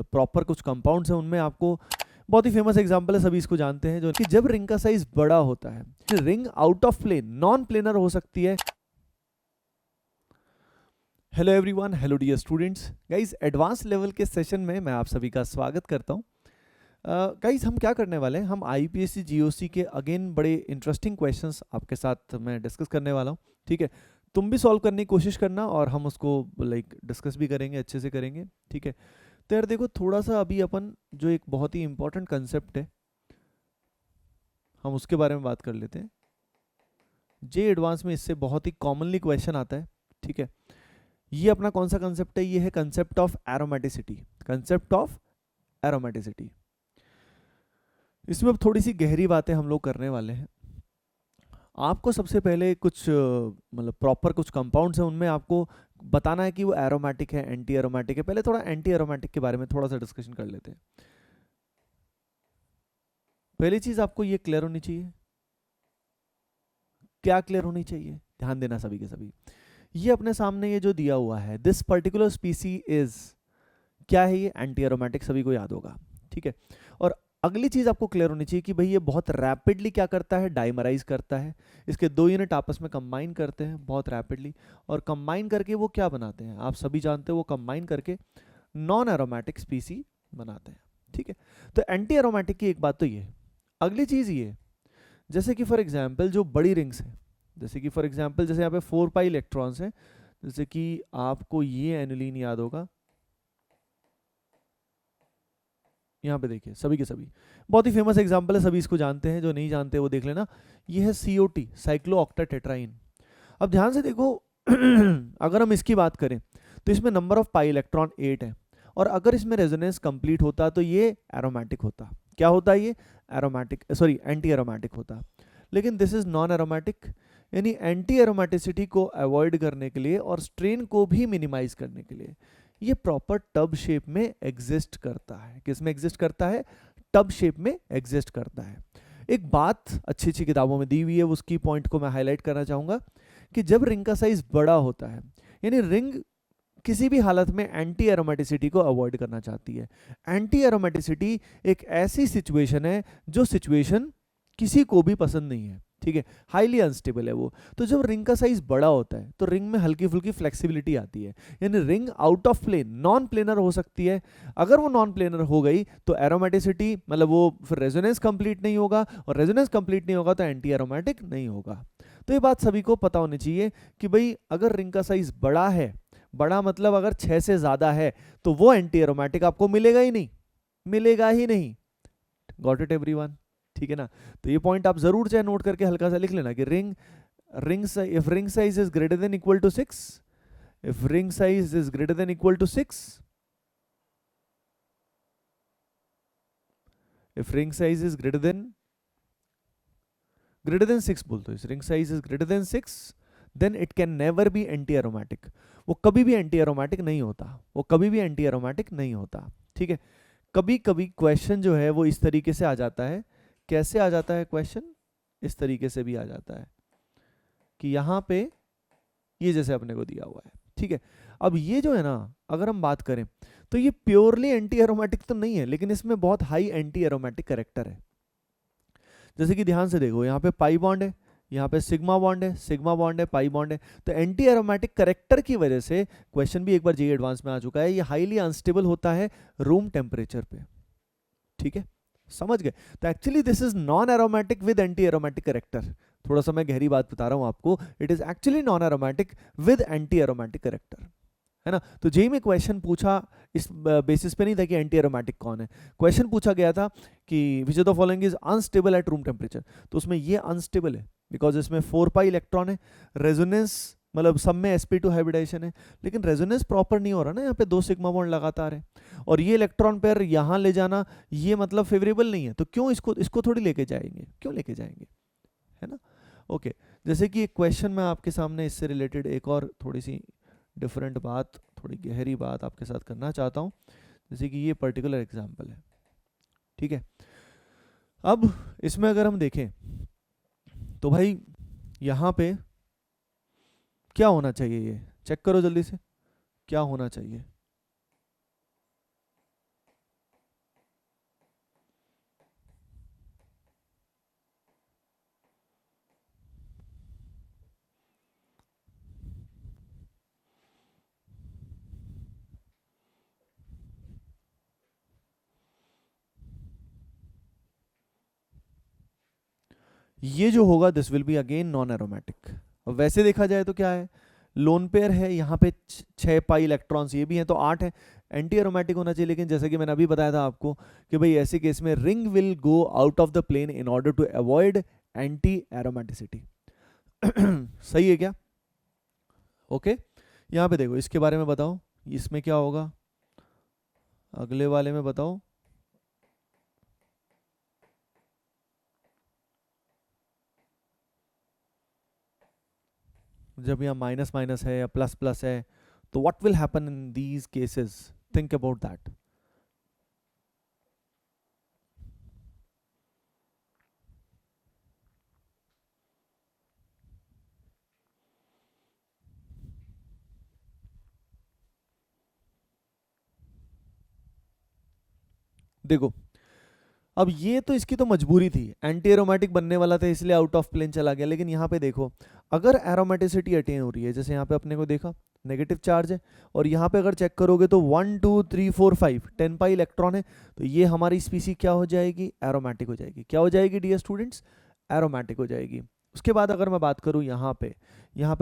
Proper कुछ compounds हैं उनमें आपको बहुत ही फेमस एग्जांपल है, सभी इसको जानते हैं, जो कि जब रिंग का साइज बड़ा होता है, ring out of plane non planar हो सकती है। Hello everyone, hello dear students, guys advance level के सेशन में मैं आप सभी का स्वागत करता हूं। गाइस हम क्या करने वाले हैं, हम आईपीएससी जीओसी के अगेन बड़े इंटरेस्टिंग क्वेश्चंस आपके साथ मैं डिस्कस करने वाला हूं। ठीक है, तुम भी सॉल्व करने की कोशिश करना और हम उसको लाइक डिस्कस भी करेंगे, अच्छे से करेंगे। ठीक है, तो यार देखो, थोड़ा सा अभी अपन जो एक बहुत ही इंपॉर्टेंट कंसेप्ट है हम उसके बारे में बात कर लेते हैं। जे एडवांस में इससे बहुत ही कॉमनली क्वेश्चन आता है। ठीक है, ये अपना कौन सा कंसेप्ट है, ये है concept of aromaticity. Concept of aromaticity, इसमें अब थोड़ी सी गहरी बातें हम लोग करने वाले हैं। आपको सबसे पहले कुछ मतलब प्रॉपर कुछ कंपाउंड्स हैं उनमें आपको बताना है कि वो एरोमेटिक है, एंटी एरोमेटिक है। पहले थोड़ा एंटी एरोमेटिक के बारे में थोड़ा सा डिस्कशन कर लेते हैं। पहली चीज आपको ये क्लियर होनी चाहिए, क्या क्लियर होनी चाहिए, ध्यान देना सभी के सभी। ये अपने सामने ये जो दिया हुआ है, दिस पर्टिकुलर स्पीसी इज, क्या है ये, एंटी एरोमेटिक, सभी को याद होगा। ठीक है, और अगली चीज आपको क्लियर होनी चाहिए कि भाई ये बहुत रैपिडली क्या करता है, डाइमराइज करता है। इसके दो यूनिट आपस में कंबाइन करते हैं बहुत रैपिडली, और कंबाइन करके वो क्या बनाते हैं, आप सभी जानते हैं, वो कंबाइन करके नॉन एरोमेटिक स्पीसी बनाते हैं। ठीक है, तो एंटी एरोमेटिक की एक बात तो ये है। अगली चीज ये, जैसे कि फॉर एग्जाम्पल जो बड़ी रिंग्स हैं, जैसे कि फॉर एग्जाम्पल जैसे यहाँ पे 4 पाई इलेक्ट्रॉन्स हैं, जैसे कि आपको ये एनुलिन याद होगा, यहाँ पे देखिए सभी के सभी, बहुत ही फेमस एग्जांपल है, सभी इसको जानते हैं, जो नहीं जानते वो देख लेना। ये है सीओटी, साइक्लोऑक्टाटेट्राइन। अब ध्यान से देखो अगर हम इसकी बात करें तो इसमें नंबर ऑफ पाई इलेक्ट्रॉन 8 है, और अगर इसमें रेजोनेंस कंप्लीट होता तो ये एरोमेटिक होता। क्या होता है ये, एरोमेटिक, सॉरी एंटी एरोमेटिक होता। लेकिन दिस इज नॉन एरोमेटिक, यानी एंटी एरोमेटिसिटी को अवॉइड करने के लिए और स्ट्रेन को भी मिनिमाइज करने के लिए ये प्रॉपर टब शेप में एग्जिस्ट करता है। किस में एग्जिस्ट करता है, टब शेप में एग्जिस्ट करता है। एक बात अच्छी अच्छी किताबों में दी हुई है, उसकी पॉइंट को मैं हाईलाइट करना चाहूंगा कि जब रिंग का साइज बड़ा होता है, यानी रिंग किसी भी हालत में एंटी एरोमेटिसिटी को अवॉइड करना चाहती है। एंटी एरोमेटिसिटी एक ऐसी सिचुएशन है जो सिचुएशन किसी को भी पसंद नहीं है। ठीक है, हाईली अनस्टेबल है वो। तो जब रिंग का साइज बड़ा होता है तो रिंग में हल्की फुल्की फ्लेक्सिबिलिटी आती है, यानी ring out of plane non planar हो सकती है। अगर वो नॉन प्लेनर हो गई तो एरोमेटिसिटी मतलब वो फिर रेजोनेंस कंप्लीट नहीं होगा, और रेजोनेंस कंप्लीट नहीं होगा तो एंटी एरोमेटिक नहीं होगा। तो ये बात सभी को पता होनी चाहिए कि भाई अगर रिंग का साइज बड़ा है, बड़ा मतलब अगर 6 से ज्यादा है, तो वो एंटी एरोमेटिक आपको मिलेगा ही नहीं, मिलेगा ही नहीं। Got it everyone? ठीक है ना, तो ये पॉइंट आप जरूर चाहे नोट करके हल्का सा लिख लेना कि if ring size is greater than equal to 6, if ring size is greater than equal to 6, if ring size is greater than 6 बोल दो, इस ring size is greater than 6, then it can never be anti aromatic. वो कभी भी anti aromatic नहीं होता, वो कभी भी एंटी एरोमेटिक नहीं होता। ठीक है, कभी कभी क्वेश्चन जो है वो इस तरीके से आ जाता है। कैसे आ जाता है क्वेश्चन, इस तरीके से भी आ जाता है कि यहाँ पे ये जैसे अपने को दिया हुआ है। ठीक है, अब ये जो है ना, अगर हम बात करें तो ये प्योरली एंटी एरोमेटिक तो नहीं है, लेकिन इसमें बहुत हाई एंटी एरोमेटिक कैरेक्टर है। जैसे कि ध्यान से देखो, यहाँ पे पाई बॉन्ड है, यहाँ पे सिग्मा बॉन्ड है, सिग्मा बॉन्ड है, पाई बॉन्ड है। तो एंटी एरोमेटिक कैरेक्टर की वजह से क्वेश्चन भी एक बार जेईई एडवांस में आ चुका है, ये हाईली अनस्टेबल होता है रूम टेम्परेचर पे। ठीक है, समझ गए? तो actually this is non aromatic with anti aromatic character. थोड़ा सा मैं गहरी बात बता रहा हूं आपको, it is actually non aromatic with anti aromatic character, है ना। तो जेईई में क्वेश्चन पूछा इस बेसिस पे नहीं था कि एंटी एरोमेटिक कौन है, क्वेश्चन पूछा गया था कि which of the following is unstable at room temperature. तो उसमें ये अनस्टेबल है बिकॉज इसमें 4 पाई इलेक्ट्रॉन है, रेजोनेंस मतलब सब में sp2 हाइब्रिडाइजेशन है, लेकिन रेजोनेंस प्रॉपर नहीं हो रहा ना, यहाँ पे 2 सिग्मा बॉन्ड लगातार है, और ये इलेक्ट्रॉन पेयर यहाँ ले जाना ये मतलब फेवरेबल नहीं है। तो क्यों इसको थोड़ी लेके जाएंगे, क्यों लेके जाएंगे, है ना। ओके, जैसे कि एक क्वेश्चन मैं आपके सामने इससे रिलेटेड एक और थोड़ी सी डिफरेंट बात, थोड़ी गहरी बात आपके साथ करना चाहता हूँ। जैसे कि ये पर्टिकुलर एग्जाम्पल है। ठीक है, अब इसमें अगर हम देखें तो भाई यहाँ पे क्या होना चाहिए, ये चेक करो जल्दी से, क्या होना चाहिए। ये जो होगा this will be again non aromatic. वैसे देखा जाए तो क्या है, लोन पेयर है, यहाँ पे 6 पाई इलेक्ट्रॉन्स ये भी हैं तो 8 है, एंटी एरोमेटिक होना चाहिए। लेकिन जैसे कि मैंने अभी बताया था आपको कि भाई ऐसे केस में ring will go out of the plane in order to avoid anti aromaticity. सही है क्या? ओके यहाँ पे देखो इसके बारे में बताओ, इसमें क्या होगा, अगले वाले में बताओ। जब यहाँ माइनस माइनस है या प्लस प्लस है तो what will happen in these cases, think about that. देखो अब ये तो इसकी तो मजबूरी थी, एंटी एरोमेटिक बनने वाला था इसलिए आउट ऑफ प्लेन चला गया। लेकिन यहाँ पे देखो अगर एरोमेटिसिटी अटेन हो रही है, जैसे यहाँ पे अपने को देखा नेगेटिव चार्ज है, और यहाँ पे अगर चेक करोगे तो 1 2 3 4 5 10 पाई इलेक्ट्रॉन है, तो ये हमारी स्पीसी क्या हो जाएगी, एरोमेटिक हो जाएगी। क्या हो जाएगी डियर स्टूडेंट्स, एरोमेटिक हो जाएगी। उसके बाद अगर मैं बात करूँ यहाँ पे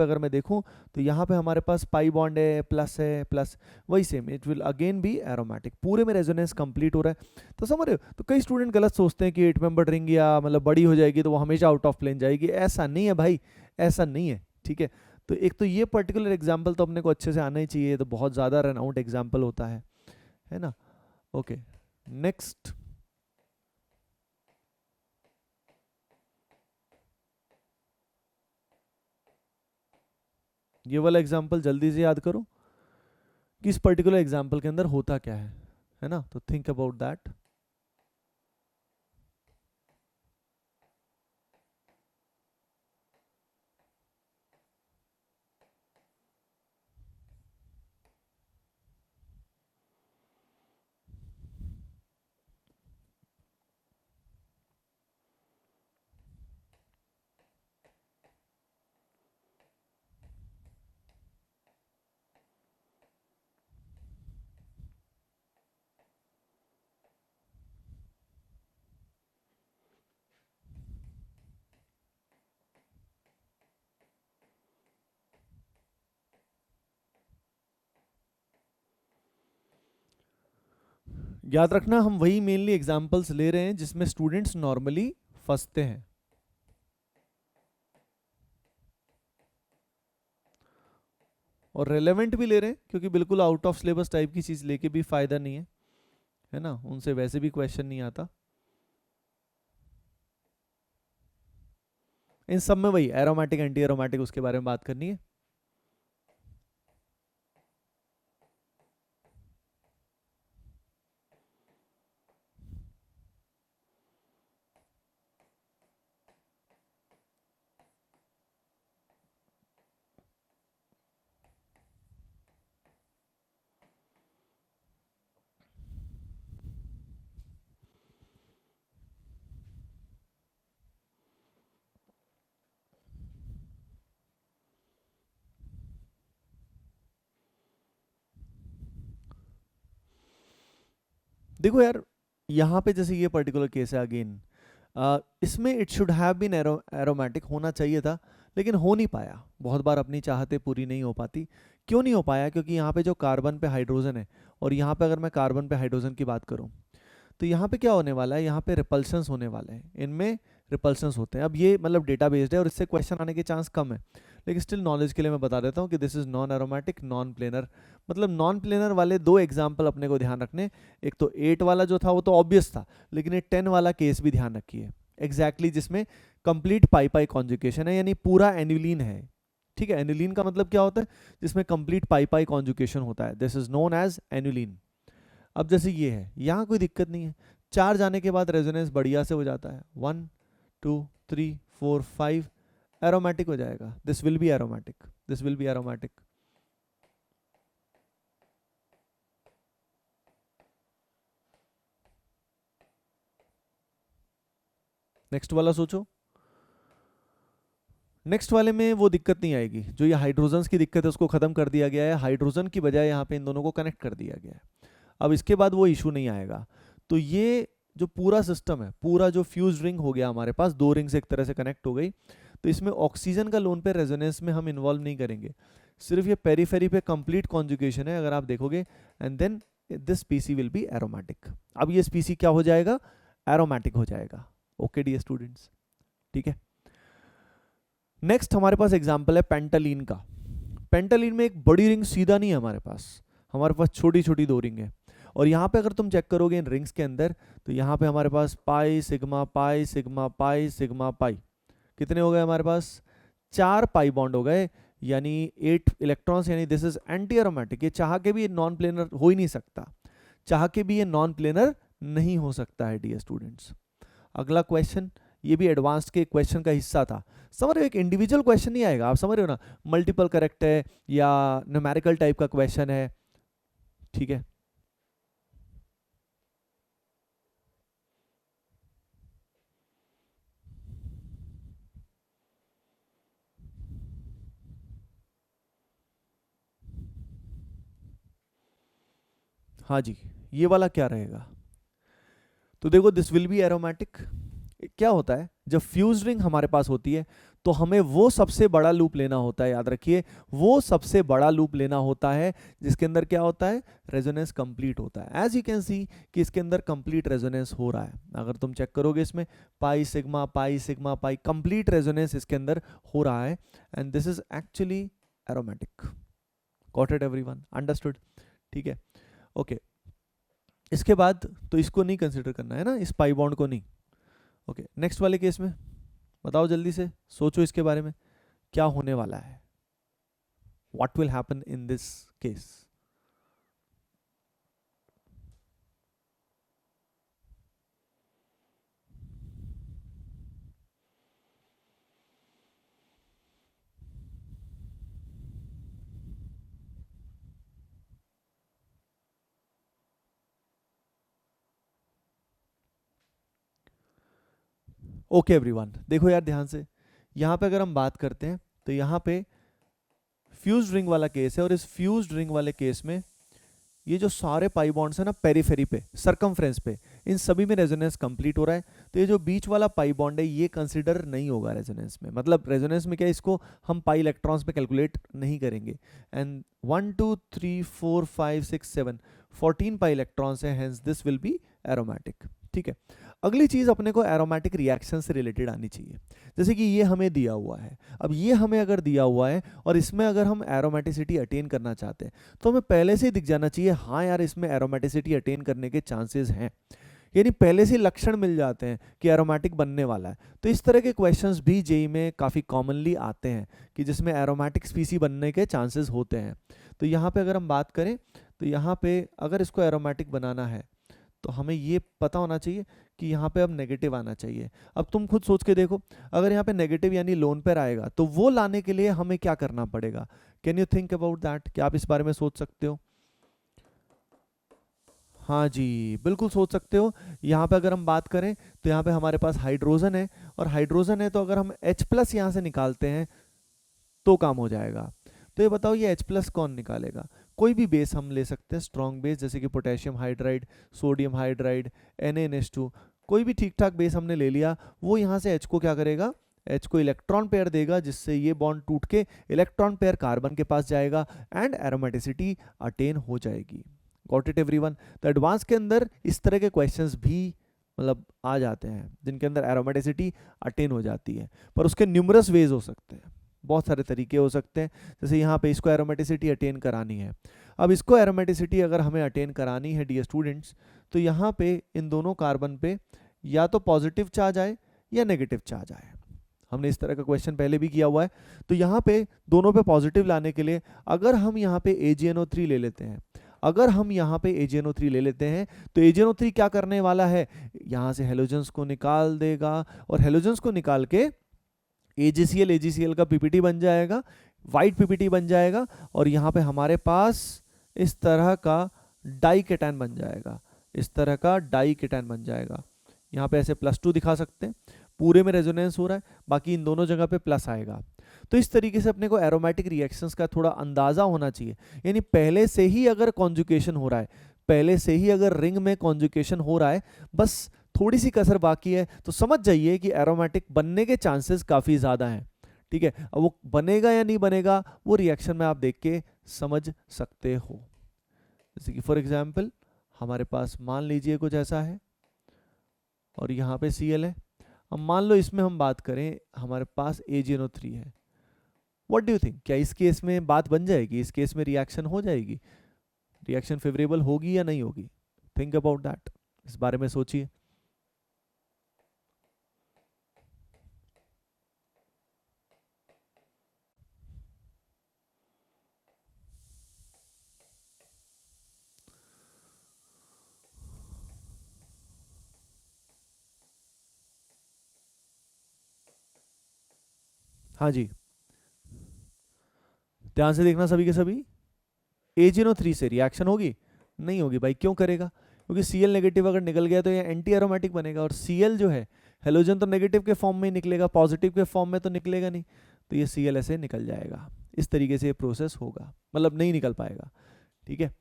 अगर मैं देखूँ तो यहाँ पे हमारे पास पाई बॉन्ड है, प्लस वही same, it will again be aromatic. पूरे में रेजोनेंस कंप्लीट हो रहा है। तो समझ रहे हो, तो कई स्टूडेंट गलत सोचते हैं कि 8 मेंबर रिंग या मतलब बड़ी हो जाएगी तो वो हमेशा आउट ऑफ प्लेन जाएगी। ऐसा नहीं है भाई, ऐसा नहीं है, ठीक है। तो एक तो ये पर्टिकुलर एग्जाम्पल तो अपने को अच्छे से आना ही चाहिए, तो बहुत ज़्यादा रनआउट एग्जाम्पल होता है ना। ओके नेक्स्ट, ये वाला एग्जाम्पल जल्दी से याद करो कि इस पर्टिकुलर एग्जाम्पल के अंदर होता क्या है ना। तो थिंक अबाउट दैट। याद रखना हम वही मेनली एग्जाम्पल्स ले रहे हैं जिसमें स्टूडेंट्स नॉर्मली फंसते हैं। और रेलेवेंट भी ले रहे हैं क्योंकि बिल्कुल आउट ऑफ सिलेबस टाइप की चीज़ लेके भी फायदा नहीं है ना, उनसे वैसे भी क्वेश्चन नहीं आता। इन सब में वही एरोमेटिक एंटी एरोमेटिक उसके बारे में बात करनी है। देखो यार यहाँ पे जैसे ये पर्टिकुलर केस है अगेन, इसमें it should have been aromatic होना चाहिए था, लेकिन हो नहीं पाया। बहुत बार अपनी चाहते पूरी नहीं हो पाती। क्यों नहीं हो पाया, क्योंकि यहाँ पे जो कार्बन पे हाइड्रोजन है, और यहाँ पे अगर मैं कार्बन पे हाइड्रोजन की बात करूँ तो यहाँ पे क्या होने वाला है, यहाँ पे रिपल्शंस होने वाले हैं, इनमें रिपल्शंस होते हैं। अब ये मतलब डेटा बेस्ड है और इससे क्वेश्चन आने के चांस कम है, लेकिन स्टिल नॉलेज के लिए मैं बता देता हूँ कि this is non aromatic non planar. मतलब नॉन प्लेनर वाले दो एग्जाम्पल अपने को ध्यान रखने, एक तो 8 वाला जो था वो तो ऑब्वियस था, लेकिन ये 10 वाला केस भी ध्यान रखिए एग्जैक्टली, जिसमें कंप्लीट पाई पाई कॉन्जुकेशन है, यानी पूरा एन्युलिन है। ठीक है, एन्युलिन का मतलब क्या होता है, जिसमें कंप्लीट पाई पाई कॉन्जुकेशन होता है, this is known as annulene. अब जैसे ये है, यहाँ कोई दिक्कत नहीं है, 4 जाने के बाद रेजोनेंस बढ़िया से हो जाता है, 1 2 3 4 5 एरोमेटिक हो जाएगा। This will be aromatic, this will be aromatic. Next वाला सोचो, नेक्स्ट वाले में वो दिक्कत नहीं आएगी, जो ये हाइड्रोजन की दिक्कत है उसको खत्म कर दिया गया है, हाइड्रोजन की बजाय यहाँ पे इन दोनों को कनेक्ट कर दिया गया है। अब इसके बाद वो इशू नहीं आएगा। तो ये जो पूरा सिस्टम है, पूरा जो फ्यूज रिंग हो गया हमारे पास, 2 रिंग्स एक तरह से कनेक्ट हो गई, तो इसमें ऑक्सीजन का लोन पेयर रेजोनेंस में हम इन्वॉल्व नहीं करेंगे, सिर्फ ये पेरीफेरी पे कंप्लीट कॉन्जुगेशन है अगर आप देखोगे, and then this species will be aromatic. अब ये स्पीसी क्या हो जाएगा, एरोमेटिक हो जाएगा। ओके डियर स्टूडेंट्स, ठीक है। नेक्स्ट हमारे पास एग्जांपल है पेंटालीन का। पेंटालीन में एक बड़ी रिंग सीधा नहीं है हमारे पास छोटी छोटी 2 रिंग है, और यहाँ पे अगर तुम चेक करोगे इन रिंग्स के अंदर, तो यहाँ पे हमारे पास pi sigma pi sigma pi sigma pi, कितने हो गए हमारे पास, 4 पाई बॉन्ड हो गए, यानी 8 इलेक्ट्रॉन्स, यानी दिस इज एंटी एरोमेटिक। ये चाह के भी ये नॉन प्लेनर हो ही नहीं सकता, चाह के भी ये नॉन प्लेनर नहीं हो सकता है डियर स्टूडेंट्स। अगला क्वेश्चन, ये भी एडवांस्ड के क्वेश्चन का हिस्सा था, समझ रहे हो, एक इंडिविजुअल क्वेश्चन नहीं आएगा, आप समझ रहे हो ना, मल्टीपल करेक्ट है या न्यूमेरिकल टाइप का क्वेश्चन है, ठीक है। हाँ जी, ये वाला क्या रहेगा, तो देखो दिस विल बी एरोमेटिक। क्या होता है जब फ्यूज रिंग हमारे पास होती है, तो हमें वो सबसे बड़ा लूप लेना होता है, याद रखिए वो सबसे बड़ा लूप लेना होता है जिसके अंदर क्या होता है, रेजोनेंस कंप्लीट होता है। एज यू कैन सी कि इसके अंदर कंप्लीट रेजोनेंस हो रहा है, अगर तुम चेक करोगे इसमें पाई सिग्मा पाई कंप्लीट रेजोनेंस इसके अंदर हो रहा है, and this is actually aromatic. Got it everyone, understood, ठीक है। ओके, इसके बाद तो इसको नहीं कंसिडर करना है ना, इस पाई बॉन्ड को नहीं। ओके, नेक्स्ट वाले केस में बताओ, जल्दी से सोचो इसके बारे में क्या होने वाला है, what will happen in this case. Okay everyone, देखो यार ध्यान से, यहाँ पे अगर हम बात करते हैं तो यहाँ पे फ्यूज्ड रिंग वाला केस है, और इस फ्यूज्ड रिंग वाले केस में ये जो सारे पाई बॉन्ड्स है ना पेरिफेरी पे, सरकमफ्रेंस पे, इन सभी में रेजोनेंस कंप्लीट हो रहा है, तो ये जो बीच वाला पाई बॉन्ड है ये कंसिडर नहीं होगा रेजोनेंस में, मतलब रेजोनेंस में क्या, इसको हम पाई इलेक्ट्रॉन्स पे कैलकुलेट नहीं करेंगे, एंड 1 2 3 4 5 6 7 14 पाई इलेक्ट्रॉन्स है, hence this will be aromatic, ठीक है। अगली चीज अपने को एरोमेटिक रिएक्शन से रिलेटेड आनी चाहिए, जैसे कि ये हमें दिया हुआ है, अब ये हमें अगर दिया हुआ है और इसमें अगर हम एरोमेटिसिटी अटेन करना चाहते हैं, तो हमें पहले से ही दिख जाना चाहिए हाँ यार इसमें एरोमेटिसिटी अटेन करने के चांसेस हैं, यानी पहले से लक्षण मिल जाते हैं कि एरोमेटिक बनने वाला है। तो इस तरह के क्वेश्चंस भी जेई में काफ़ी कॉमनली आते हैं कि जिसमें एरोमेटिक स्पीसी बनने के चांसेस होते हैं। तो यहाँ पे अगर हम बात करें तो यहाँ पे अगर इसको एरोमेटिक बनाना है तो हमें ये पता होना चाहिए कि यहाँ पे अब नेगेटिव आना चाहिए। अब तुम खुद सोच के देखो, अगर यहाँ पे नेगेटिव यानी लोन पेयर आएगा तो वो लाने के लिए हमें क्या करना पड़ेगा, can you think about that, क्या आप इस बारे में सोच सकते हो? हाँ जी, बिल्कुल सोच सकते हो। यहाँ पे अगर हम बात करें तो यहाँ पे हमारे पास हाइड्रोजन है, और हाइड्रोजन है तो अगर हम H+ यहाँ से निकालते हैं तो काम हो जाएगा। तो ये बताओ ये H+ कौन निकालेगा? कोई भी बेस हम ले सकते हैं, स्ट्रॉन्ग बेस, जैसे कि potassium hydride, sodium hydride, NaNH2, कोई भी ठीक ठाक बेस हमने ले लिया, वो यहाँ से H को क्या करेगा, H को इलेक्ट्रॉन पेयर देगा, जिससे ये बॉन्ड टूट के इलेक्ट्रॉन पेयर कार्बन के पास जाएगा एंड एरोमेटिसिटी अटेन हो जाएगी। Got it everyone? तो एडवांस के अंदर इस तरह के क्वेश्चंस भी मतलब आ जाते हैं जिनके अंदर एरोमेटिसिटी अटेन हो जाती है, पर उसके न्यूमरस वेज हो सकते हैं, बहुत सारे तरीके हो सकते हैं। जैसे यहाँ पे इसको एरोमेटिसिटी अटेन करानी है, अब इसको एरोमेटिसिटी अगर हमें अटेन करानी है डियर स्टूडेंट्स, तो यहाँ पे इन दोनों कार्बन पे या तो पॉजिटिव चार्ज आए या नेगेटिव चार्ज आए। हमने इस तरह का क्वेश्चन पहले भी किया हुआ है। तो यहाँ पे दोनों पे पॉजिटिव लाने के लिए अगर हम यहाँ पे AgNO3 ले लेते हैं, अगर हम यहाँ पे AgNO3 ले लेते हैं तो AgNO3 क्या करने वाला है, यहाँ से हेलोजेंस को निकाल देगा, और हेलोजेंस को निकाल के AgCl का PPT बन जाएगा, वाइट PPT बन जाएगा, और यहाँ पे हमारे पास इस तरह का डाइकेटायन बन जाएगा, इस तरह का डाइकेटायन बन जाएगा। यहाँ पे ऐसे +2 दिखा सकते हैं, पूरे में रेजोनेंस हो रहा है, बाकी इन दोनों जगह पे प्लस आएगा। तो इस तरीके से अपने को एरोमेटिक रिएक्शंस का थोड़ा अंदाजा होना चाहिए, यानी पहले से ही अगर कॉन्जुगेशन हो रहा है, पहले से ही अगर रिंग में कॉन्जुगेशन हो रहा है, बस थोड़ी सी कसर बाकी है, तो समझ जाइए कि एरोमेटिक बनने के चांसेस काफ़ी ज़्यादा हैं। ठीक है, अब वो बनेगा या नहीं बनेगा वो रिएक्शन में आप देख के समझ सकते हो। जैसे कि फॉर एग्जांपल हमारे पास मान लीजिए कुछ ऐसा है और यहाँ पे Cl है। अब मान लो इसमें हम बात करें, हमारे पास AgNO3 है। व्हाट डू यू थिंक, क्या इस केस में बात बन जाएगी, इस केस में रिएक्शन हो जाएगी, रिएक्शन फेवरेबल होगी या नहीं होगी? थिंक अबाउट दैट, इस बारे में सोचिए। हाँ जी, ध्यान से देखना सभी के सभी। AgNO3 से रिएक्शन होगी? नहीं होगी भाई, क्यों करेगा? क्योंकि Cl नेगेटिव अगर निकल गया तो ये एंटी एरोमेटिक बनेगा, और Cl जो है हेलोजन तो नेगेटिव के फॉर्म में ही निकलेगा, पॉजिटिव के फॉर्म में तो निकलेगा नहीं, तो ये Cl ऐसे निकल जाएगा। इस तरीके से ये प्रोसेस होगा, मतलब नहीं निकल पाएगा। ठीक है,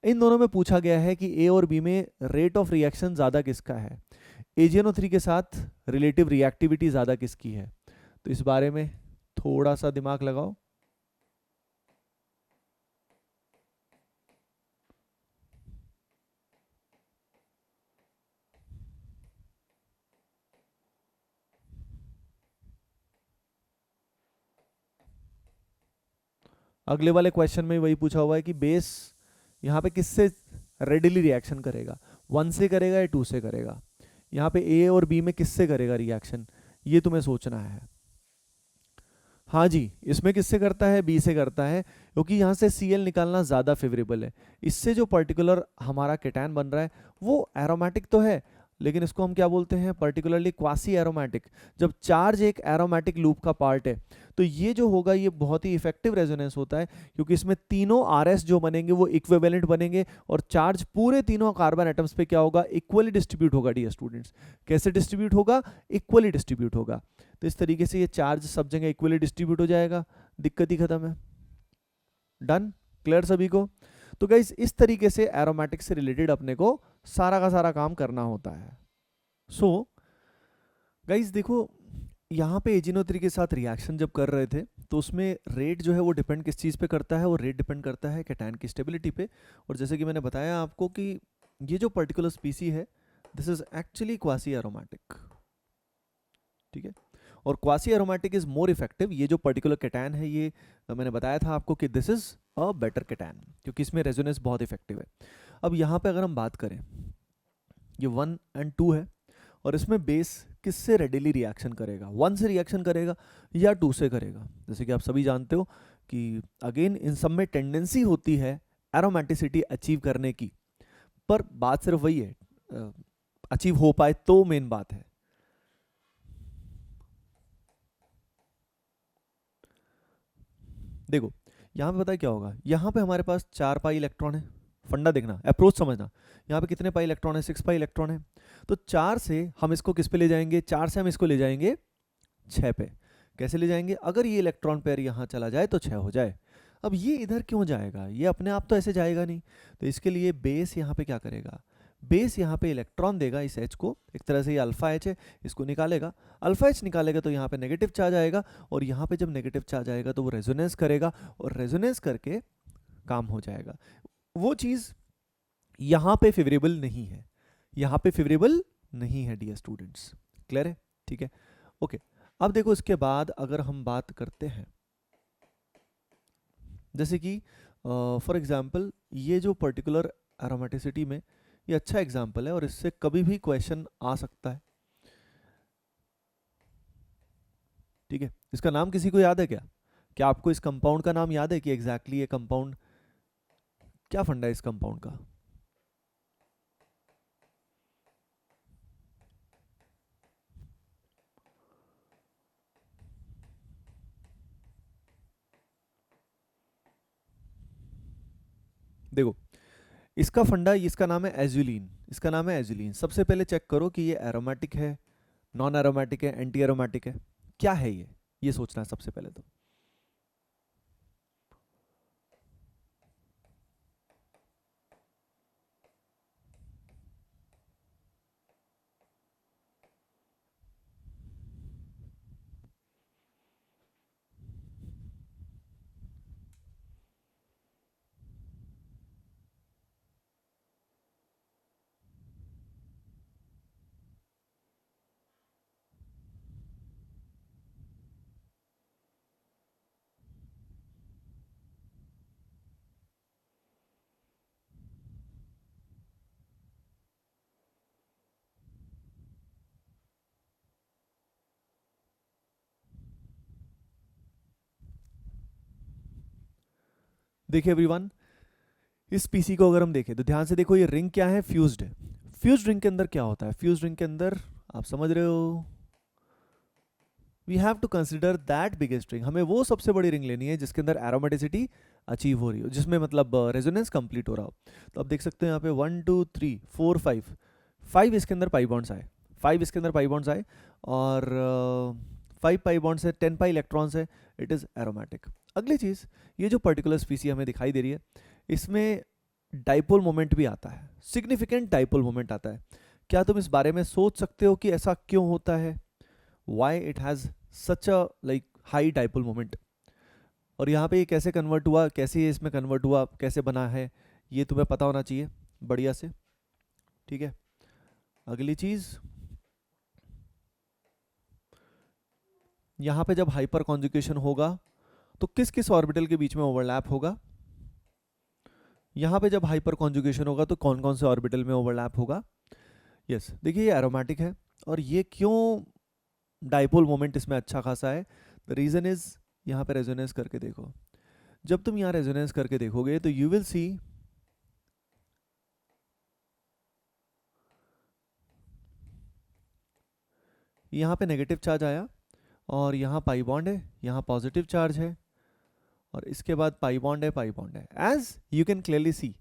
इन दोनों में पूछा गया है कि ए और बी में रेट ऑफ रिएक्शन ज़्यादा किसका है, AgNO3 के साथ रिलेटिव रिएक्टिविटी ज़्यादा किसकी है, तो इस बारे में थोड़ा सा दिमाग लगाओ। अगले वाले क्वेश्चन में वही पूछा हुआ है कि बेस यहाँ पे किससे रेडिली रिएक्शन करेगा, 1 से करेगा या 2 से करेगा। यहाँ पे ए और बी में किससे करेगा रिएक्शन, ये तुम्हें सोचना है। हाँ जी, इसमें किससे करता है, बी से करता है, क्योंकि यहाँ से Cl निकालना ज़्यादा फेवरेबल है। इससे जो पर्टिकुलर हमारा केटायन बन रहा है वो एरोमेटिक तो है, लेकिन इसको हम क्या बोलते हैं, पर्टिकुलरली क्वासी एरोमेटिक। जब चार्ज एक एरोमेटिक लूप का पार्ट है तो ये जो होगा ये बहुत ही इफेक्टिव रेजोनेंस होता है, क्योंकि इसमें तीनों RS जो बनेंगे वो इक्विवेलेंट बनेंगे, और चार्ज पूरे तीनों कार्बन एटम्स पे क्या होगा, इक्वली डिस्ट्रीब्यूट होगा। डियर स्टूडेंट्स, कैसे डिस्ट्रीब्यूट होगा, इक्वली डिस्ट्रीब्यूट होगा। तो इस तरीके से ये चार्ज सब जगह इक्वली डिस्ट्रीब्यूट हो जाएगा, दिक्कत ही खत्म है। डन, क्लियर सभी को? तो गाइस इस तरीके से एरोमेटिक से रिलेटेड अपने को सारा का सारा काम करना होता है। सो गाइस देखो, यहाँ पे AgNO3 के साथ रिएक्शन जब कर रहे थे तो उसमें रेट जो है वो डिपेंड किस चीज़ पे करता है, वो रेट डिपेंड करता है कैटायन की स्टेबिलिटी पे। और जैसे कि मैंने बताया आपको कि ये जो पर्टिकुलर स्पीसी है this is actually quasi aromatic. ठीक है, और quasi aromatic is more effective. ये जो पर्टिकुलर कैटायन है ये मैंने बताया था आपको कि this is a better cation, क्योंकि इसमें रेजोनेंस बहुत इफेक्टिव है। अब यहाँ पे अगर हम बात करें, ये 1 और 2 है, और इसमें बेस किससे रेडिली रिएक्शन करेगा, 1 से रिएक्शन करेगा या 2 से करेगा। जैसे कि आप सभी जानते हो कि अगेन इन सब में टेंडेंसी होती है एरोमेटिसिटी अचीव करने की, पर बात सिर्फ वही है अचीव हो पाए तो मेन बात है। देखो यहाँ पे पता है क्या होगा, यहाँ पे हमारे पास 4 पाई इलेक्ट्रॉन है। फंडा देखना, अप्रोच समझना, यहाँ पे कितने पाई इलेक्ट्रॉन है, 6 पाई इलेक्ट्रॉन है। तो 4 से हम इसको किस पे ले जाएंगे, 4 से हम इसको ले जाएंगे 6 पे। कैसे ले जाएंगे, अगर ये इलेक्ट्रॉन पेयर यहाँ चला जाए तो 6 हो जाए। अब ये इधर क्यों जाएगा, ये अपने आप तो ऐसे जाएगा नहीं, तो इसके लिए बेस यहाँ पे क्या करेगा, बेस यहाँ पे इलेक्ट्रॉन देगा इस H को, एक तरह से ये अल्फा H है, इसको निकालेगा। अल्फा H निकालेगा तो यहाँ पे नेगेटिव चार्ज आएगा, और यहाँ पे जब नेगेटिव चार्ज आएगा तो वो रेजोनेंस करेगा, और रेजोनेंस करके काम हो जाएगा। वो चीज़ यहाँ पे फेवरेबल नहीं है, यहाँ पे फेवरेबल नहीं है डियर स्टूडेंट्स। क्लियर है? ठीक है, ओके। अब देखो इसके बाद अगर हम बात करते हैं, जैसे कि फॉर एग्जांपल ये जो पर्टिकुलर एरोमेटिसिटी में ये अच्छा एग्जांपल है, और इससे कभी भी क्वेश्चन आ सकता है। ठीक है, इसका नाम किसी को याद है क्या? क्या आपको इस कंपाउंड का नाम याद है कि एग्जैक्टली ये कंपाउंड क्या फंडा है इस कंपाउंड का? देखो इसका फंडा, इसका नाम है एजुलिन, इसका नाम है एजुलिन। सबसे पहले चेक करो कि ये एरोमेटिक है, नॉन एरोमेटिक है, एंटी एरोमेटिक है, क्या है ये सोचना है सबसे पहले तो। देखिए एवरीवन, इस पीसी को अगर हम देखें तो ध्यान से देखो, ये रिंग क्या है, फ्यूज्ड है। फ्यूज्ड रिंग के अंदर क्या होता है, फ्यूज्ड रिंग के अंदर आप समझ रहे हो, we have to consider that biggest ring. हमें वो सबसे बड़ी रिंग लेनी है जिसके अंदर एरोमेटिसिटी अचीव हो रही हो, जिसमें मतलब रेजोनेंस कंप्लीट हो रहा हो। तो आप देख सकते हो यहाँ पे 1 2 3 4 5, 5 इसके अंदर पाई बॉन्ड्स आए, 5 इसके अंदर पाई बॉन्ड्स आए, और 5 पाई बॉन्ड्स है, 10 पाई इलेक्ट्रॉन्स है, इट इज़ एरोमेटिक। अगली चीज़, ये जो पर्टिकुलर स्पीसी हमें दिखाई दे रही है, इसमें डाइपोल मोमेंट भी आता है, सिग्निफिकेंट डाइपोल मोमेंट आता है। क्या तुम इस बारे में सोच सकते हो कि ऐसा क्यों होता है, why it has such a like high dipole moment, और यहाँ पे ये कैसे कन्वर्ट हुआ, कैसे ये इसमें कन्वर्ट हुआ, कैसे बना है, ये तुम्हें पता होना चाहिए बढ़िया से, ठीक है। अगली चीज़, यहाँ पे जब हाइपर कॉन्जुगेशन होगा तो किस किस ऑर्बिटल के बीच में ओवरलैप होगा, यहाँ पे जब हाइपर कॉन्जुगेशन होगा तो कौन कौन से ऑर्बिटल में ओवरलैप होगा। यस, देखिए ये एरोमेटिक है, और ये क्यों डाइपोल मोमेंट इसमें अच्छा खासा है, द रीज़न इज़, यहाँ पे रेजोनेंस करके देखो, जब तुम यहाँ रेजोनेंस करके देखोगे तो यू विल सी यहाँ पे नेगेटिव चार्ज आया, और यहाँ पाई बॉन्ड है, यहाँ पॉजिटिव चार्ज है, और इसके बाद पाई बॉन्ड है, पाई बॉन्ड है। As you can clearly see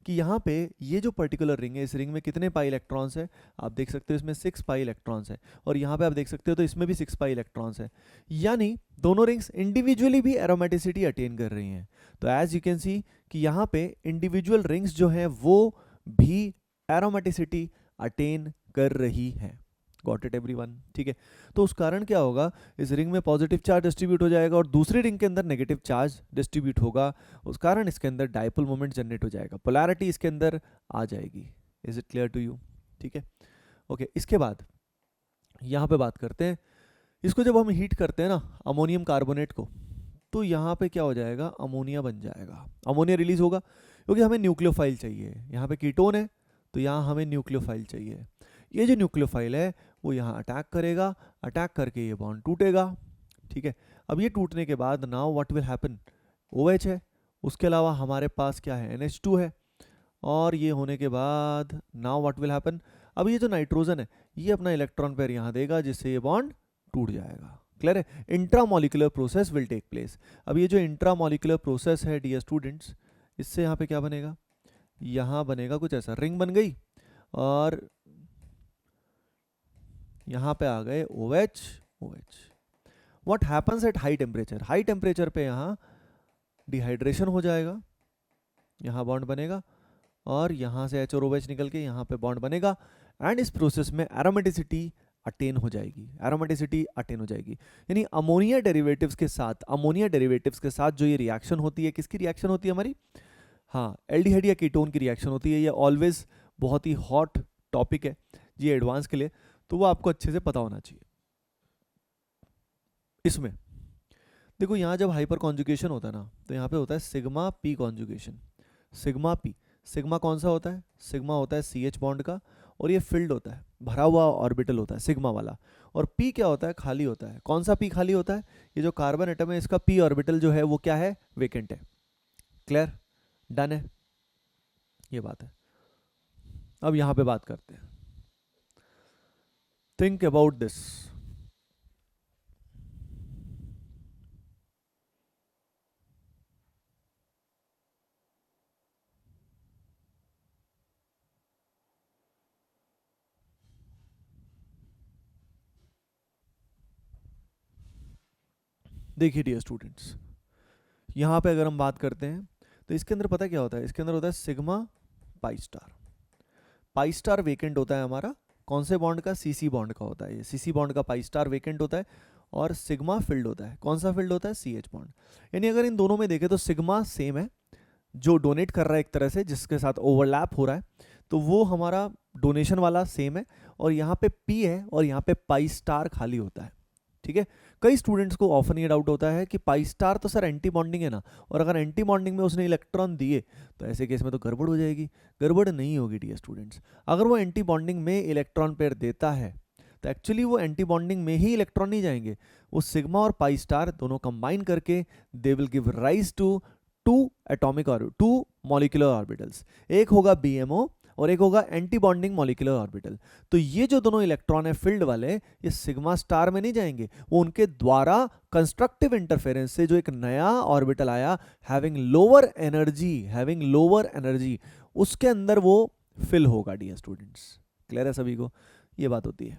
कि यहाँ पे ये जो पर्टिकुलर रिंग है, इस रिंग में कितने पाई इलेक्ट्रॉन्स है, आप देख सकते हो इसमें 6 पाई इलेक्ट्रॉन्स है, और यहाँ पे आप देख सकते हो तो इसमें भी 6 पाई इलेक्ट्रॉन्स है, यानी दोनों रिंग्स इंडिविजुअली भी एरोमेटिसिटी अटेन कर रही हैं। तो एज यू कैन सी कि यहाँ पे इंडिविजुअल रिंग्स जो हैं वो भी एरोमेटिसिटी अटेन कर रही हैं। गॉट इट एवरीवन, ठीक है। तो उस कारण क्या होगा, इस रिंग में पॉजिटिव चार्ज डिस्ट्रीब्यूट हो जाएगा और दूसरी रिंग के अंदर नेगेटिव चार्ज डिस्ट्रीब्यूट होगा, उस कारण इसके अंदर डाइपोल मोमेंट जनरेट हो जाएगा, पोलैरिटी इसके अंदर आ जाएगी। Is it clear to you, ठीक है। ओके, इसके बाद यहाँ पे बात करते हैं, इसको जब हम हीट करते हैं ना अमोनियम कार्बोनेट को, तो यहाँ पे क्या हो जाएगा, अमोनिया बन जाएगा, अमोनिया रिलीज होगा, क्योंकि हमें न्यूक्लियोफाइल चाहिए। यहाँ पे कीटोन है तो यहाँ हमें न्यूक्लियोफाइल चाहिए। ये जो न्यूक्लियोफाइल है वो यहाँ अटैक करेगा, अटैक करके ये बॉन्ड टूटेगा, ठीक है। अब ये टूटने के बाद now what will happen, OH है, उसके अलावा हमारे पास क्या है, NH2 है, और ये होने के बाद नाउ व्हाट विल हैपन, अब ये जो नाइट्रोजन है ये अपना इलेक्ट्रॉन पेयर यहाँ देगा, जिससे ये बॉन्ड टूट जाएगा। क्लियर है, intramolecular process will take place. अब ये जो इंट्रामोलिकुलर प्रोसेस है डियर स्टूडेंट्स, इससे यहाँ पे क्या बनेगा, यहाँ बनेगा कुछ ऐसा, रिंग बन गई, और यहाँ पे आ गए OH OH। What happens at high temperature, high temperature पे यहाँ डिहाइड्रेशन हो जाएगा, यहाँ बॉन्ड बनेगा, और यहाँ से H और OH निकल के यहाँ पे बॉन्ड बनेगा, एंड इस प्रोसेस में एरोमेटिसिटी अटेन हो जाएगी, एरोमेटिसिटी अटेन हो जाएगी। यानी अमोनिया डेरिवेटिव्स के साथ, अमोनिया डेरिवेटिव्स के साथ जो ये रिएक्शन होती है, किसकी रिएक्शन होती है हमारी, हाँ एल्डिहाइड या कीटोन की रिएक्शन होती है। ये ऑलवेज बहुत ही हॉट टॉपिक है जी एडवांस के लिए, तो वो आपको अच्छे से पता होना चाहिए। इसमें देखो, यहाँ जब हाइपर कॉन्जुगेशन होता है ना, तो यहाँ पे होता है sigma P conjugation, sigma P. Sigma कौन सा होता है, सिग्मा होता है CH बॉन्ड का, और ये फिल्ड होता है, भरा हुआ ऑर्बिटल होता है सिग्मा वाला, और पी क्या होता है, खाली होता है। कौन सा पी खाली होता है, ये जो कार्बन एटम है इसका पी ऑर्बिटल जो है वो क्या है, वेकेंट है। क्लियर, डन है, ये बात है। अब यहाँ पे बात करते हैं, थिंक अबाउट दिस। देखिए डियर स्टूडेंट्स, यहाँ पे अगर हम बात करते हैं तो इसके अंदर पता क्या होता है, इसके अंदर होता है sigma pi star. Pi star vacant होता है हमारा, कौन से बॉन्ड का, CC बॉन्ड का होता है। ये CC बॉन्ड का पाई स्टार वेकेंट होता है, और सिग्मा फिल्ड होता है। कौन सा फिल्ड होता है, CH बॉन्ड। यानी अगर इन दोनों में देखें तो सिग्मा सेम है, जो डोनेट कर रहा है एक तरह से, जिसके साथ ओवरलैप हो रहा है, तो वो हमारा डोनेशन वाला सेम है, और यहाँ पे P है और यहाँ पे पाई स्टार खाली होता है, ठीक है। कई स्टूडेंट्स को ऑफन ये डाउट होता है कि पाई स्टार तो सर एंटी बॉन्डिंग है ना, और अगर एंटी बॉन्डिंग में उसने इलेक्ट्रॉन दिए तो ऐसे केस में तो गड़बड़ हो जाएगी। गड़बड़ नहीं होगी डियर स्टूडेंट्स, अगर वो एंटी बॉन्डिंग में इलेक्ट्रॉन पेयर देता है तो एक्चुअली वो एंटी बॉन्डिंग में ही इलेक्ट्रॉन नहीं जाएंगे, वो सिग्मा और पाई स्टार दोनों कंबाइन करके they will give rise to two molecular orbitals, एक होगा BMO और एक होगा एंटी बॉन्डिंग मॉलिक्यूलर ऑर्बिटल। तो ये जो दोनों इलेक्ट्रॉन है फील्ड वाले, ये सिग्मा स्टार में नहीं जाएंगे, वो उनके द्वारा कंस्ट्रक्टिव इंटरफेरेंस से जो एक नया ऑर्बिटल आया हैविंग लोअर एनर्जी, उसके अंदर वो फिल होगा। डियर स्टूडेंट्स, क्लियर है सभी को? ये बात होती है,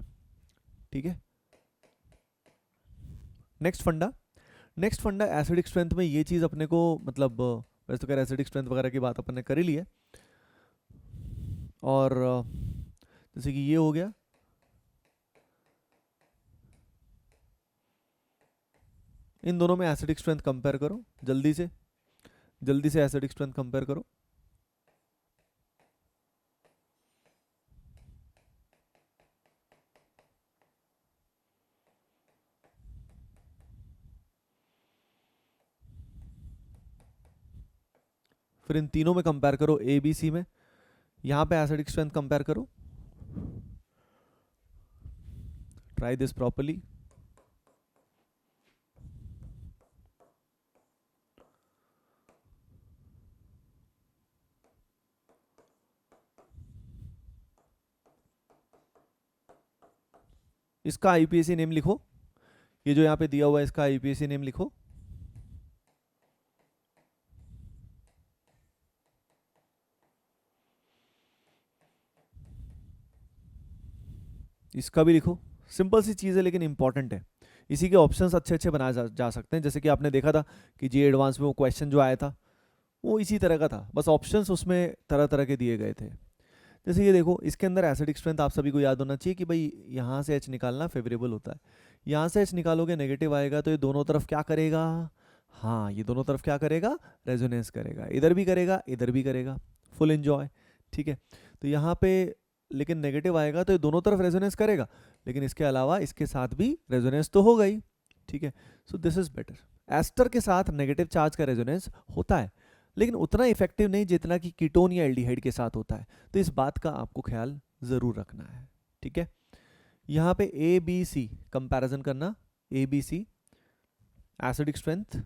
ठीक है। नेक्स्ट फंडा एसिडिक स्ट्रेंथ में ये चीज अपने को, मतलब वैसे तो खैर एसिडिक स्ट्रेंथ वगैरह की बात अपन ने कर ही ली है, और जैसे कि ये हो गया, इन दोनों में एसिडिक स्ट्रेंथ कंपेयर करो, जल्दी से एसिडिक स्ट्रेंथ कंपेयर करो। फिर इन तीनों में कंपेयर करो, ABC में, यहां पे एसिडिक स्ट्रेंथ कंपेयर करो। Try this properly. इसका IPAC नेम लिखो, ये जो यहाँ पे दिया हुआ है इसका IPAC नेम लिखो। इसका भी लिखो, सिंपल सी चीज़ है लेकिन इंपॉर्टेंट है। इसी के ऑप्शंस अच्छे बनाए जा सकते हैं। जैसे कि आपने देखा था कि जी एडवांस में वो क्वेश्चन जो आया था वो इसी तरह का था, बस ऑप्शंस उसमें तरह तरह के दिए गए थे। जैसे ये देखो, इसके अंदर एसिडिक स्ट्रेंथ आप सभी को याद होना चाहिए कि भाई यहाँ से H निकालना फेवरेबल होता है, यहाँ से H निकालोगे नेगेटिव आएगा, तो ये दोनों तरफ क्या करेगा? हाँ, ये दोनों तरफ क्या करेगा? रेजोनेंस करेगा, इधर भी करेगा इधर भी करेगा, फुल एंजॉय, ठीक है। तो यहाँ पे लेकिन नेगेटिव आएगा तो ये दोनों तरफ रेजोनेंस करेगा, लेकिन इसके अलावा इसके साथ भी रेजोनेंस तो होगा ही, ठीक है। So this is better. Ester के साथ नेगेटिव चार्ज का रेजोनेंस होता है, लेकिन उतना इफेक्टिव नहीं जितना कि कीटोन या एल्डिहाइड के साथ होता है। तो इस बात का आपको ख्याल जरूर रखना है, ठीक है। यहाँ पे ABC कंपैरिजन करना, ABC एसिडिक स्ट्रेंथ,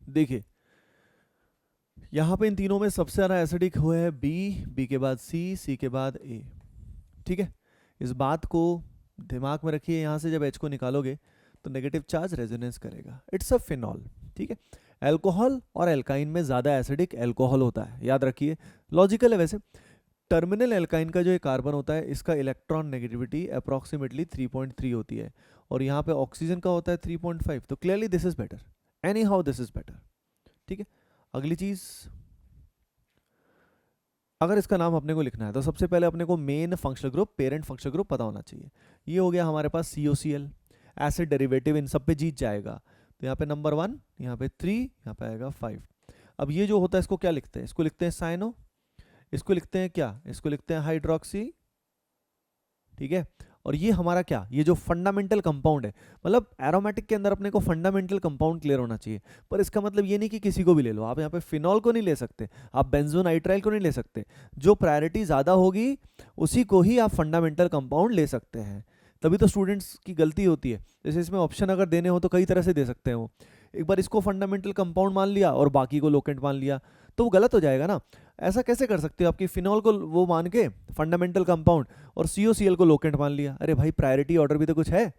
देखिए यहाँ पे इन तीनों में सबसे ज़्यादा एसिडिक हुआ है बी के बाद सी के बाद ए, ठीक है। इस बात को दिमाग में रखिए, यहाँ से जब H को निकालोगे तो नेगेटिव चार्ज रेजोनेंस करेगा। इट्स अ फिनॉल, ठीक है। एल्कोहल और एल्काइन में ज़्यादा एसिडिक एल्कोहल होता है, याद रखिए, लॉजिकल है वैसे। टर्मिनल एल्काइन का जो ये कार्बन होता है इसका इलेक्ट्रॉन नेगेटिविटी अप्रॉक्सीमेटली 3.3 होती है, और यहाँ पे ऑक्सीजन का होता है 3.5, तो clearly this is better, any how this is better, ठीक है। अगली चीज, अगर इसका नाम अपने को लिखना है तो सबसे पहले अपने को main functional group, parent functional group पता होना चाहिए। ये हो गया हमारे पास COCl, एसिड डेरिवेटिव इन सब पे जीत जाएगा। तो यहाँ पे नंबर 1, यहाँ पे 3, यहाँ पे आएगा 5। अब ये जो होता है इसको क्या लिखते हैं? इसको लिखते हैं साइनो, इसको लिखते हैं क्या? इसको लिखते हैं हाइड्रोक्सी, ठीक है। और ये हमारा क्या, ये जो फंडामेंटल कंपाउंड है, मतलब एरोमेटिक के अंदर अपने को फंडामेंटल कंपाउंड क्लियर होना चाहिए। पर इसका मतलब ये नहीं कि किसी को भी ले लो, आप यहाँ पे फिनॉल को नहीं ले सकते, आप बेंजोनाइट्राइल को नहीं ले सकते, जो प्रायोरिटी ज़्यादा होगी उसी को ही आप फंडामेंटल कंपाउंड ले सकते हैं। तभी तो स्टूडेंट्स की गलती होती है, जैसे इसमें ऑप्शन अगर देने हो तो कई तरह से दे सकते हैं वो, एक बार इसको फंडामेंटल कंपाउंड मान लिया और बाकी को लोकेंट मान लिया, तो वो गलत हो जाएगा ना। ऐसा कैसे कर सकते हो आपकी फिनॉल को वो मान के फंडामेंटल कंपाउंड और COCl को लोकेंट मान लिया? अरे भाई, प्रायोरिटी ऑर्डर भी तो कुछ है।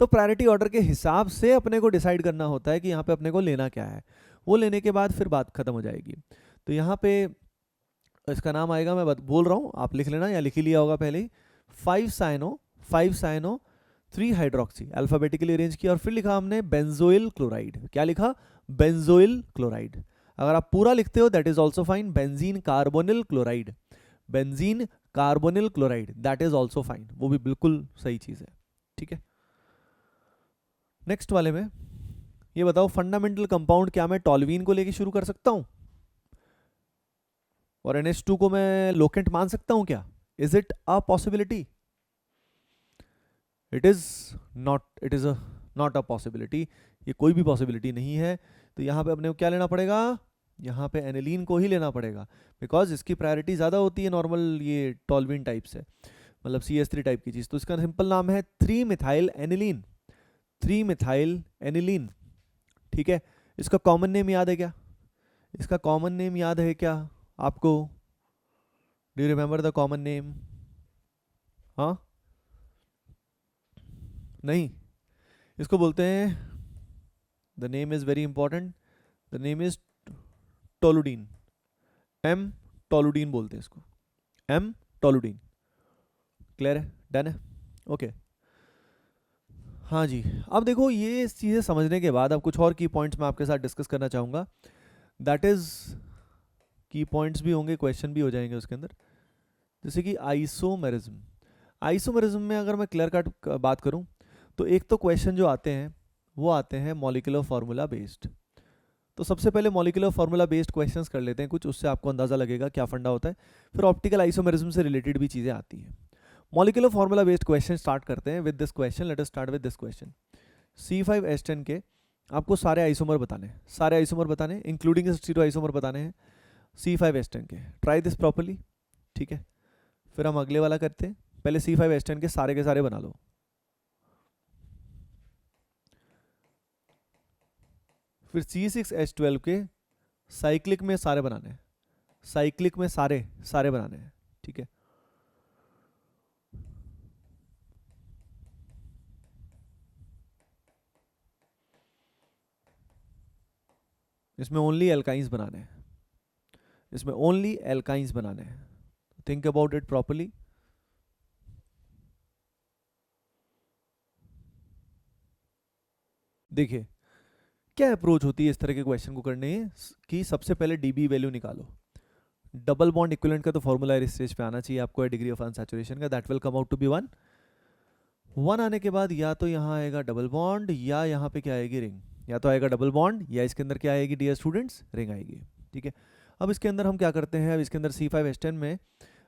तो प्रायोरिटी ऑर्डर के हिसाब से अपने को डिसाइड करना होता है कि यहाँ पे अपने को लेना क्या है, वो लेने के बाद फिर बात खत्म हो जाएगी। तो यहाँ पे इसका नाम आएगा, मैं बोल रहा हूँ, आप लिख लेना या लिख ही लिया होगा पहले ही, 5 साइनो 3 हाइड्रोक्सी, अल्फाबेटिकली अरेंज किया और फिर लिखा हमने बेंजोइल क्लोराइड। क्या लिखा? Benzoyl chloride. अगर आप पूरा लिखते हो that is also fine, benzene carbonyl chloride, benzene carbonyl chloride, that is also fine, वो भी बिल्कुल सही चीज है। ठीक है, नेक्स्ट वाले में ये बताओ, फंडामेंटल कंपाउंड क्या मैं टॉल्यूइन को लेके शुरू कर सकता हूं और NH2 को मैं लोकेंट मान सकता हूं क्या? Is it a possibility? It is not, it is not a possibility, ये कोई भी पॉसिबिलिटी नहीं है। तो यहाँ पे अपने को क्या लेना पड़ेगा? यहाँ पे एनिलीन को ही लेना पड़ेगा, बिकॉज इसकी प्रायोरिटी ज़्यादा होती है नॉर्मल ये टॉल्यूइन टाइप से, मतलब CH3 टाइप की चीज़। तो इसका सिंपल नाम है 3 मिथाइल एनिलीन, 3 मिथाइल एनिलीन। ठीक है, इसका कॉमन नेम याद है क्या? इसका कॉमन नेम याद है क्या आपको? Do you remember the common name? हाँ, नहीं, इसको बोलते हैं, the name is very important, the name is toluidine, m toluidine बोलते हैं इसको, एम टोलुडीन। क्लियर है? डन है? ओके। हाँ जी, अब देखो ये चीज़ें समझने के बाद अब कुछ और की पॉइंट्स मैं आपके साथ डिस्कस करना चाहूँगा, दैट इज़ की पॉइंट्स भी होंगे, क्वेश्चन भी हो जाएंगे उसके अंदर, जैसे कि आइसोमेरिज्म। आइसोमेरिज्म में अगर मैं क्लियर कट बात करूं तो एक तो क्वेश्चन जो आते हैं वो आते हैं मॉलिक्यूलर फार्मूला बेस्ड। तो सबसे पहले मॉलिक्यूलर फार्मूला बेस्ड क्वेश्चंस कर लेते हैं कुछ, उससे आपको अंदाज़ा लगेगा क्या फंडा होता है। फिर ऑप्टिकल आइसोमेरिज्म से रिलेटेड भी चीज़ें आती हैं। Molecular formula based question start करते हैं with this question, let us start with this question. C5H10 के आपको सारे आइसोमर बताने हैं, सारे आइसोमर बताने इंक्लूडिंग स्टीरियो आइसोमर बताने हैं C5H10 के। Try this properly. ठीक है, फिर हम अगले वाला करते हैं, पहले C5H10 के सारे बना लो। फिर C6H12 के साइक्लिक में सारे बनाने हैं, साइक्लिक में सारे सारे बनाने हैं। ठीक है, इसमें ओनली एल्काइंस बनाने हैं, इसमें ओनली एल्काइंस बनाने हैं। Think about it properly. देखिए क्या अप्रोच होती है इस तरह के क्वेश्चन को करने की, सबसे पहले डीबी वैल्यू निकालो। डबल बॉन्ड इक्विवेलेंट का तो फॉर्मूला इस स्टेज पे आना चाहिए आपको, डिग्री ऑफ अनसैचुरेशन का, that will come out to be 1। 1 आने के बाद या तो यहाँ आएगा डबल बॉन्ड या यहाँ पे क्या आएगी, रिंग। या तो आएगा डबल बॉन्ड या इसके अंदर क्या आएगी डियर स्टूडेंट्स, रिंग आएगी। ठीक है, अब इसके अंदर हम क्या करते हैं, अब इसके अंदर C5H10 में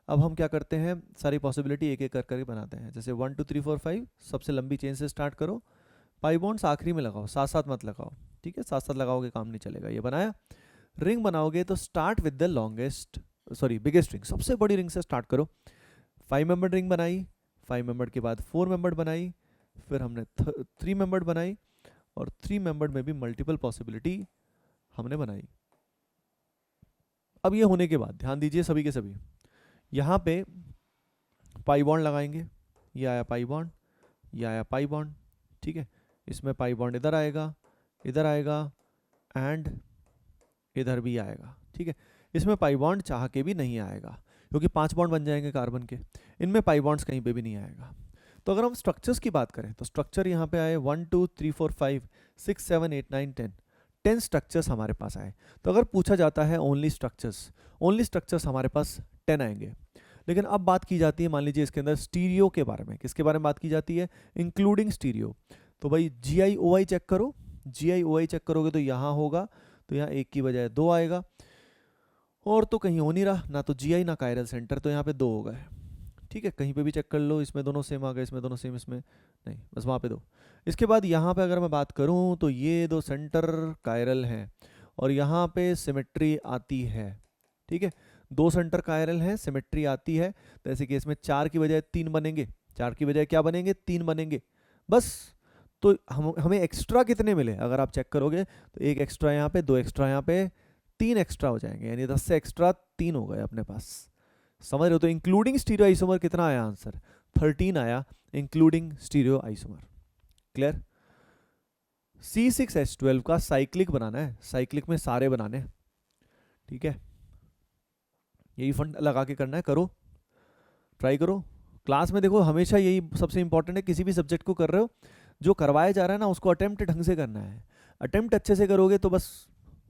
अब हम क्या करते हैं, सारी पॉसिबिलिटी एक एक कर बनाते हैं। जैसे 1 2 3 4 5 सबसे लंबी चेन से स्टार्ट करो, पाई बॉन्ड्स आखिरी में लगाओ, साथ साथ मत लगाओ। ठीक है, साथ साथ लगाओगे काम नहीं चलेगा। ये बनाया, रिंग बनाओगे तो start with the longest, sorry biggest ring, सबसे बड़ी रिंग से स्टार्ट करो। 5 मेंबर रिंग बनाई, 5 मेंबर के बाद 4 मेंबर बनाई, फिर हमने 3 मेंबर बनाई और 3 मेंबर में भी मल्टीपल पॉसिबिलिटी हमने बनाई। अब ये होने के बाद ध्यान दीजिए सभी के सभी, यहाँ पे पाई बॉन्ड लगाएंगे, ये आया पाई बॉन्ड, ये आया पाई बॉन्ड। ठीक है, इसमें पाई बॉन्ड इधर आएगा एंड इधर भी आएगा। ठीक है, इसमें पाई बॉन्ड चाह के भी नहीं आएगा क्योंकि 5 बॉन्ड बन जाएंगे कार्बन के, इनमें पाई बॉन्ड्स कहीं पे भी नहीं आएगा। तो अगर हम स्ट्रक्चर्स की बात करें तो स्ट्रक्चर यहाँ पे आए 1 2 3 4 5 6 7 8 9 10 स्ट्रक्चर्स हमारे पास आए। तो अगर पूछा जाता है ओनली स्ट्रक्चर्स हमारे पास 10 आएंगे। लेकिन अब बात की जाती है, मान लीजिए इसके अंदर स्टीरियो के बारे में, किसके बारे में बात की जाती है, इंक्लूडिंग स्टीरियो। तो भाई GI-OI चेक करो, GI-OI चेक करोगे तो यहाँ होगा, तो यहाँ 1 की बजाय 2 आएगा, और तो कहीं हो नहीं रहा, ना तो GI ना कायरल सेंटर, तो यहाँ पे 2 हो गए। ठीक है, कहीं पे भी चेक कर लो, इसमें दोनों सेम आ गए, इसमें दोनों सेम, इसमें नहीं, बस वहाँ पे 2। इसके बाद यहाँ पे अगर मैं बात करूँ तो ये 2 सेंटर कायरल हैं और यहाँ पे सिमेट्री आती है। ठीक है, 2 सेंटर कायरल हैं, सिमेट्री आती है, तो ऐसे केस में 4 की बजाय 3 बनेंगे, 4 की बजाय क्या बनेंगे, 3 बनेंगे बस। तो हमें एक्स्ट्रा कितने मिले अगर आप चेक करोगे तो 1 एक्स्ट्रा यहाँ पे, 2 एक्स्ट्रा यहाँ पे, 3 एक्स्ट्रा हो जाएंगे, यानी 10 से एक्स्ट्रा 3 हो गए अपने पास। समझ रहे हो? तो इंक्लूडिंग स्टीरियो आइसोमर कितना आया आंसर, 13 आया, including stereo isomer. Clear? C6H12 का साइक्लिक बनाना है, साइक्लिक में सारे बनाने हैं। ठीक है, यही फंड लगा के करना है, करो, ट्राई करो। क्लास में देखो हमेशा यही सबसे इंपॉर्टेंट है, किसी भी सब्जेक्ट को कर रहे हो, जो करवाया जा रहा है ना उसको अटेम्प्ट ढंग से करना है। अटेम्प्ट अच्छे से करोगे तो बस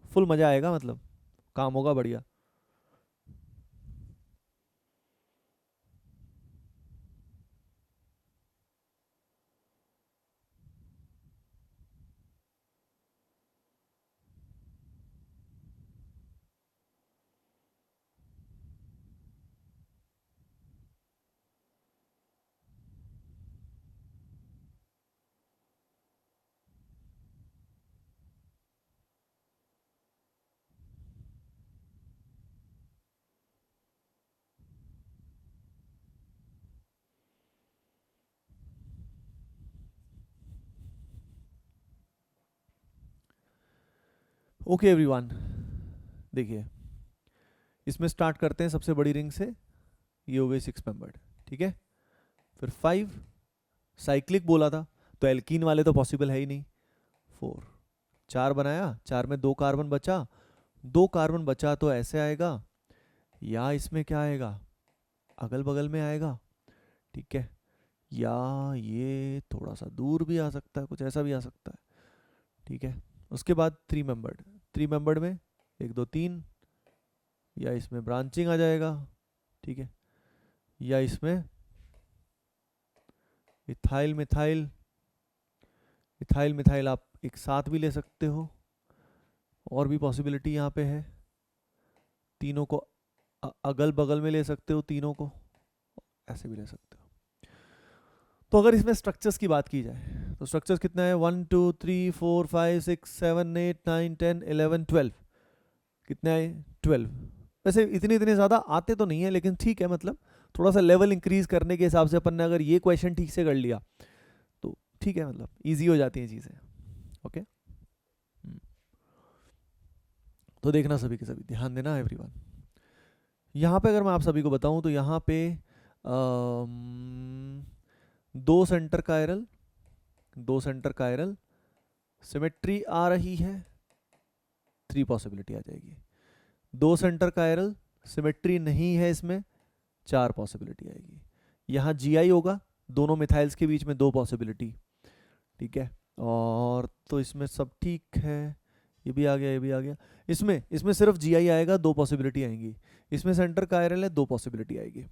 फुल मज़ा आएगा, मतलब काम होगा बढ़िया। ओके एवरीवन, देखिए इसमें स्टार्ट करते हैं सबसे बड़ी रिंग से, ये हो गई 6 मेंबर्ड, ठीक है। फिर 5 साइक्लिक बोला था, तो एल्कीन वाले तो पॉसिबल है ही नहीं। 4 4 बनाया, 4 में 2 कार्बन बचा, 2 कार्बन बचा तो ऐसे आएगा, या इसमें क्या आएगा, अगल बगल में आएगा, ठीक है, या ये थोड़ा सा दूर भी आ सकता है, कुछ ऐसा भी आ सकता है, ठीक है। उसके बाद 3 मेंबर्ड, 3 मेंबर्ड में 1 2 3, या इसमें ब्रांचिंग आ जाएगा, ठीक है, या इसमें इथाइल मिथाइल, इथाइल मिथाइल आप एक साथ भी ले सकते हो, और भी पॉसिबिलिटी यहाँ पे है, तीनों को अगल बगल में ले सकते हो, तीनों को ऐसे भी ले सकते हो। तो अगर इसमें स्ट्रक्चर्स की बात की जाए तो स्ट्रक्चर्स कितना है, 1 2 3 4 5 6 7 8 9 10 11 12, कितने आए, 12। वैसे इतने इतने ज़्यादा आते तो नहीं है, लेकिन ठीक है, मतलब थोड़ा सा लेवल इंक्रीज करने के हिसाब से अपन ने अगर ये क्वेश्चन ठीक से कर लिया तो ठीक है, मतलब ईजी हो जाती हैं चीज़ें। ओके, तो देखना सभी के सभी, ध्यान देना एवरीवन। यहाँ पे अगर मैं आप सभी को बताऊँ तो यहाँ पे 2 center chiral, 2 center chiral, symmetry आ रही है, 3 पॉसिबिलिटी आ जाएगी। 2 सेंटर कायरल, सिमेट्री नहीं है इसमें, 4 पॉसिबिलिटी आएगी। यहाँ जीआई होगा, दोनों मिथाइल्स के बीच में 2 पॉसिबिलिटी, ठीक है। और तो इसमें सब ठीक है, ये भी आ गया, ये भी आ गया। इसमें सिर्फ जीआई आएगा, 2 पॉसिबिलिटी आएंगी। इसमें सेंटर कायरल है, 2 पॉसिबिलिटी आएगी,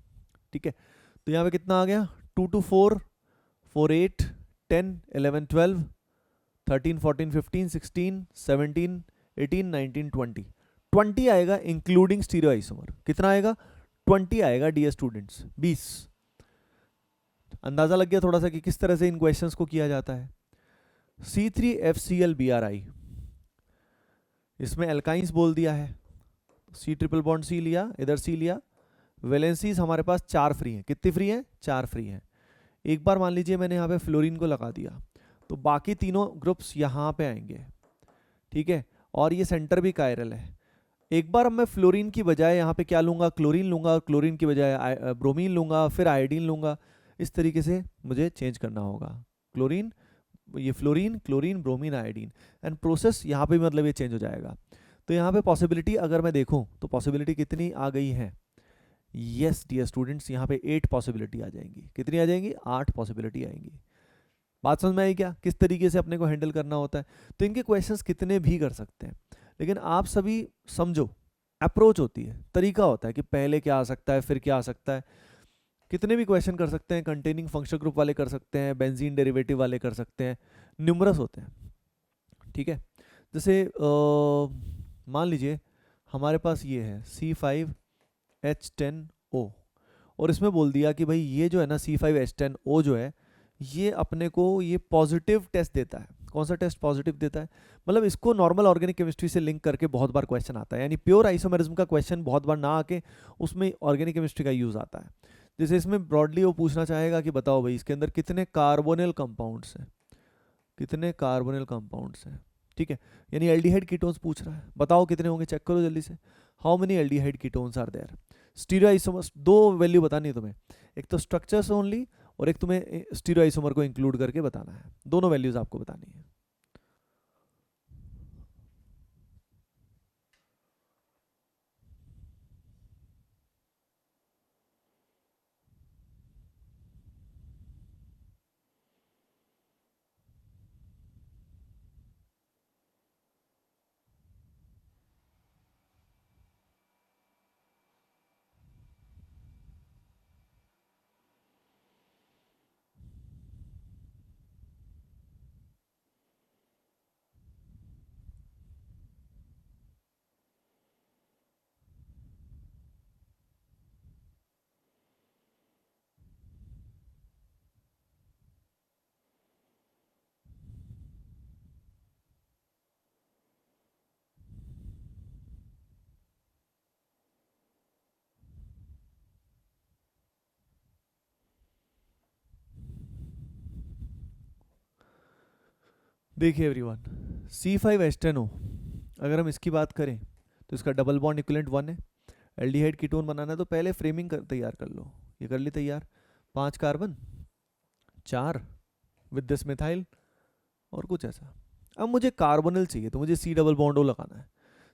ठीक है। तो यहाँ पे कितना आ गया, 2 2 4 4 8 10 11 12 13 14 15 16 17 18 19 20, 20 आएगा इंक्लूडिंग स्टीरियो आइसोमर। कितना आएगा, 20 आएगा डियर स्टूडेंट्स, 20। अंदाजा लग गया थोड़ा सा कि किस तरह से इन क्वेश्चंस को किया जाता है। C3FClBri, इसमें एल्काइंस बोल दिया है, C ट्रिपल बॉन्ड C लिया, इधर C लिया, वैलेंसीज हमारे पास 4 फ्री हैं, कितनी फ्री हैं, 4 फ्री हैं। एक बार मान लीजिए मैंने यहाँ पे फ्लोरीन को लगा दिया, तो बाकी तीनों ग्रुप्स यहाँ पे आएंगे, ठीक है, और ये सेंटर भी कायरल है। एक बार अब मैं फ्लोरीन की बजाय यहाँ पे क्या लूँगा, क्लोरीन लूँगा, और क्लोरीन की बजाय ब्रोमीन लूँगा, फिर आयोडीन लूँगा, इस तरीके से मुझे चेंज करना होगा। क्लोरीन, ये fluorine, chlorine, bromine, iodine, and process यहाँ पे मतलब ये चेंज हो जाएगा। तो यहाँ पे पॉसिबिलिटी अगर मैं देखूँ तो पॉसिबिलिटी कितनी आ गई है, यस डियर स्टूडेंट्स, यहाँ पे 8 पॉसिबिलिटी आ जाएंगी। कितनी आ जाएंगी, 8 पॉसिबिलिटी आएंगी। बात समझ में आई क्या, किस तरीके से अपने को हैंडल करना होता है। तो इनके क्वेश्चंस कितने भी कर सकते हैं, लेकिन आप सभी समझो, अप्रोच होती है, तरीका होता है कि पहले क्या आ सकता है, फिर क्या आ सकता है। कितने भी क्वेश्चन कर सकते हैं, कंटेनिंग फंक्शन ग्रुप वाले कर सकते हैं, बेंजीन डेरिवेटिव वाले कर सकते हैं, न्यूमरस होते हैं, ठीक है। जैसे मान लीजिए हमारे पास ये है C5H10O, और इसमें बोल दिया कि भाई ये जो है ना C5H10O जो है, ये अपने को ये पॉजिटिव टेस्ट देता है। कौन सा टेस्ट पॉजिटिव देता है, मतलब इसको नॉर्मल ऑर्गेनिक केमिस्ट्री से लिंक करके बहुत बार क्वेश्चन आता है, यानी प्योर आइसोमेरिज्म का क्वेश्चन बहुत बार ना आके उसमें ऑर्गेनिक केमिस्ट्री का यूज आता है। जैसे इसमें ब्रॉडली वो पूछना चाहेगा कि बताओ भाई इसके अंदर कितने कार्बोनिल कंपाउंड्स हैं, कितने कार्बोनिल कंपाउंड्स हैं, ठीक है, यानी एल्डिहाइड कीटोन्स पूछ रहा है, बताओ कितने होंगे, चेक करो जल्दी से, how many aldehyde ketones are there. Stereo isomers, 2 value बतानी है तुम्हें, एक तो स्ट्रक्चर्स ओनली, और एक तुम्हें स्टीरियो आइसोमर को इंक्लूड करके बताना है, दोनों वैल्यूज आपको बतानी है। देखिए एवरीवन, C5H10O अगर हम इसकी बात करें तो इसका डबल बॉन्ड इक्विवेलेंट 1 है। एल्डिहाइड कीटोन बनाना है तो पहले फ्रेमिंग तैयार कर लो। ये कर ली तैयार, 5 कार्बन 4 विद दिस मिथाइल और कुछ ऐसा। अब मुझे कार्बोनिल चाहिए तो मुझे C डबल बॉन्ड O लगाना है।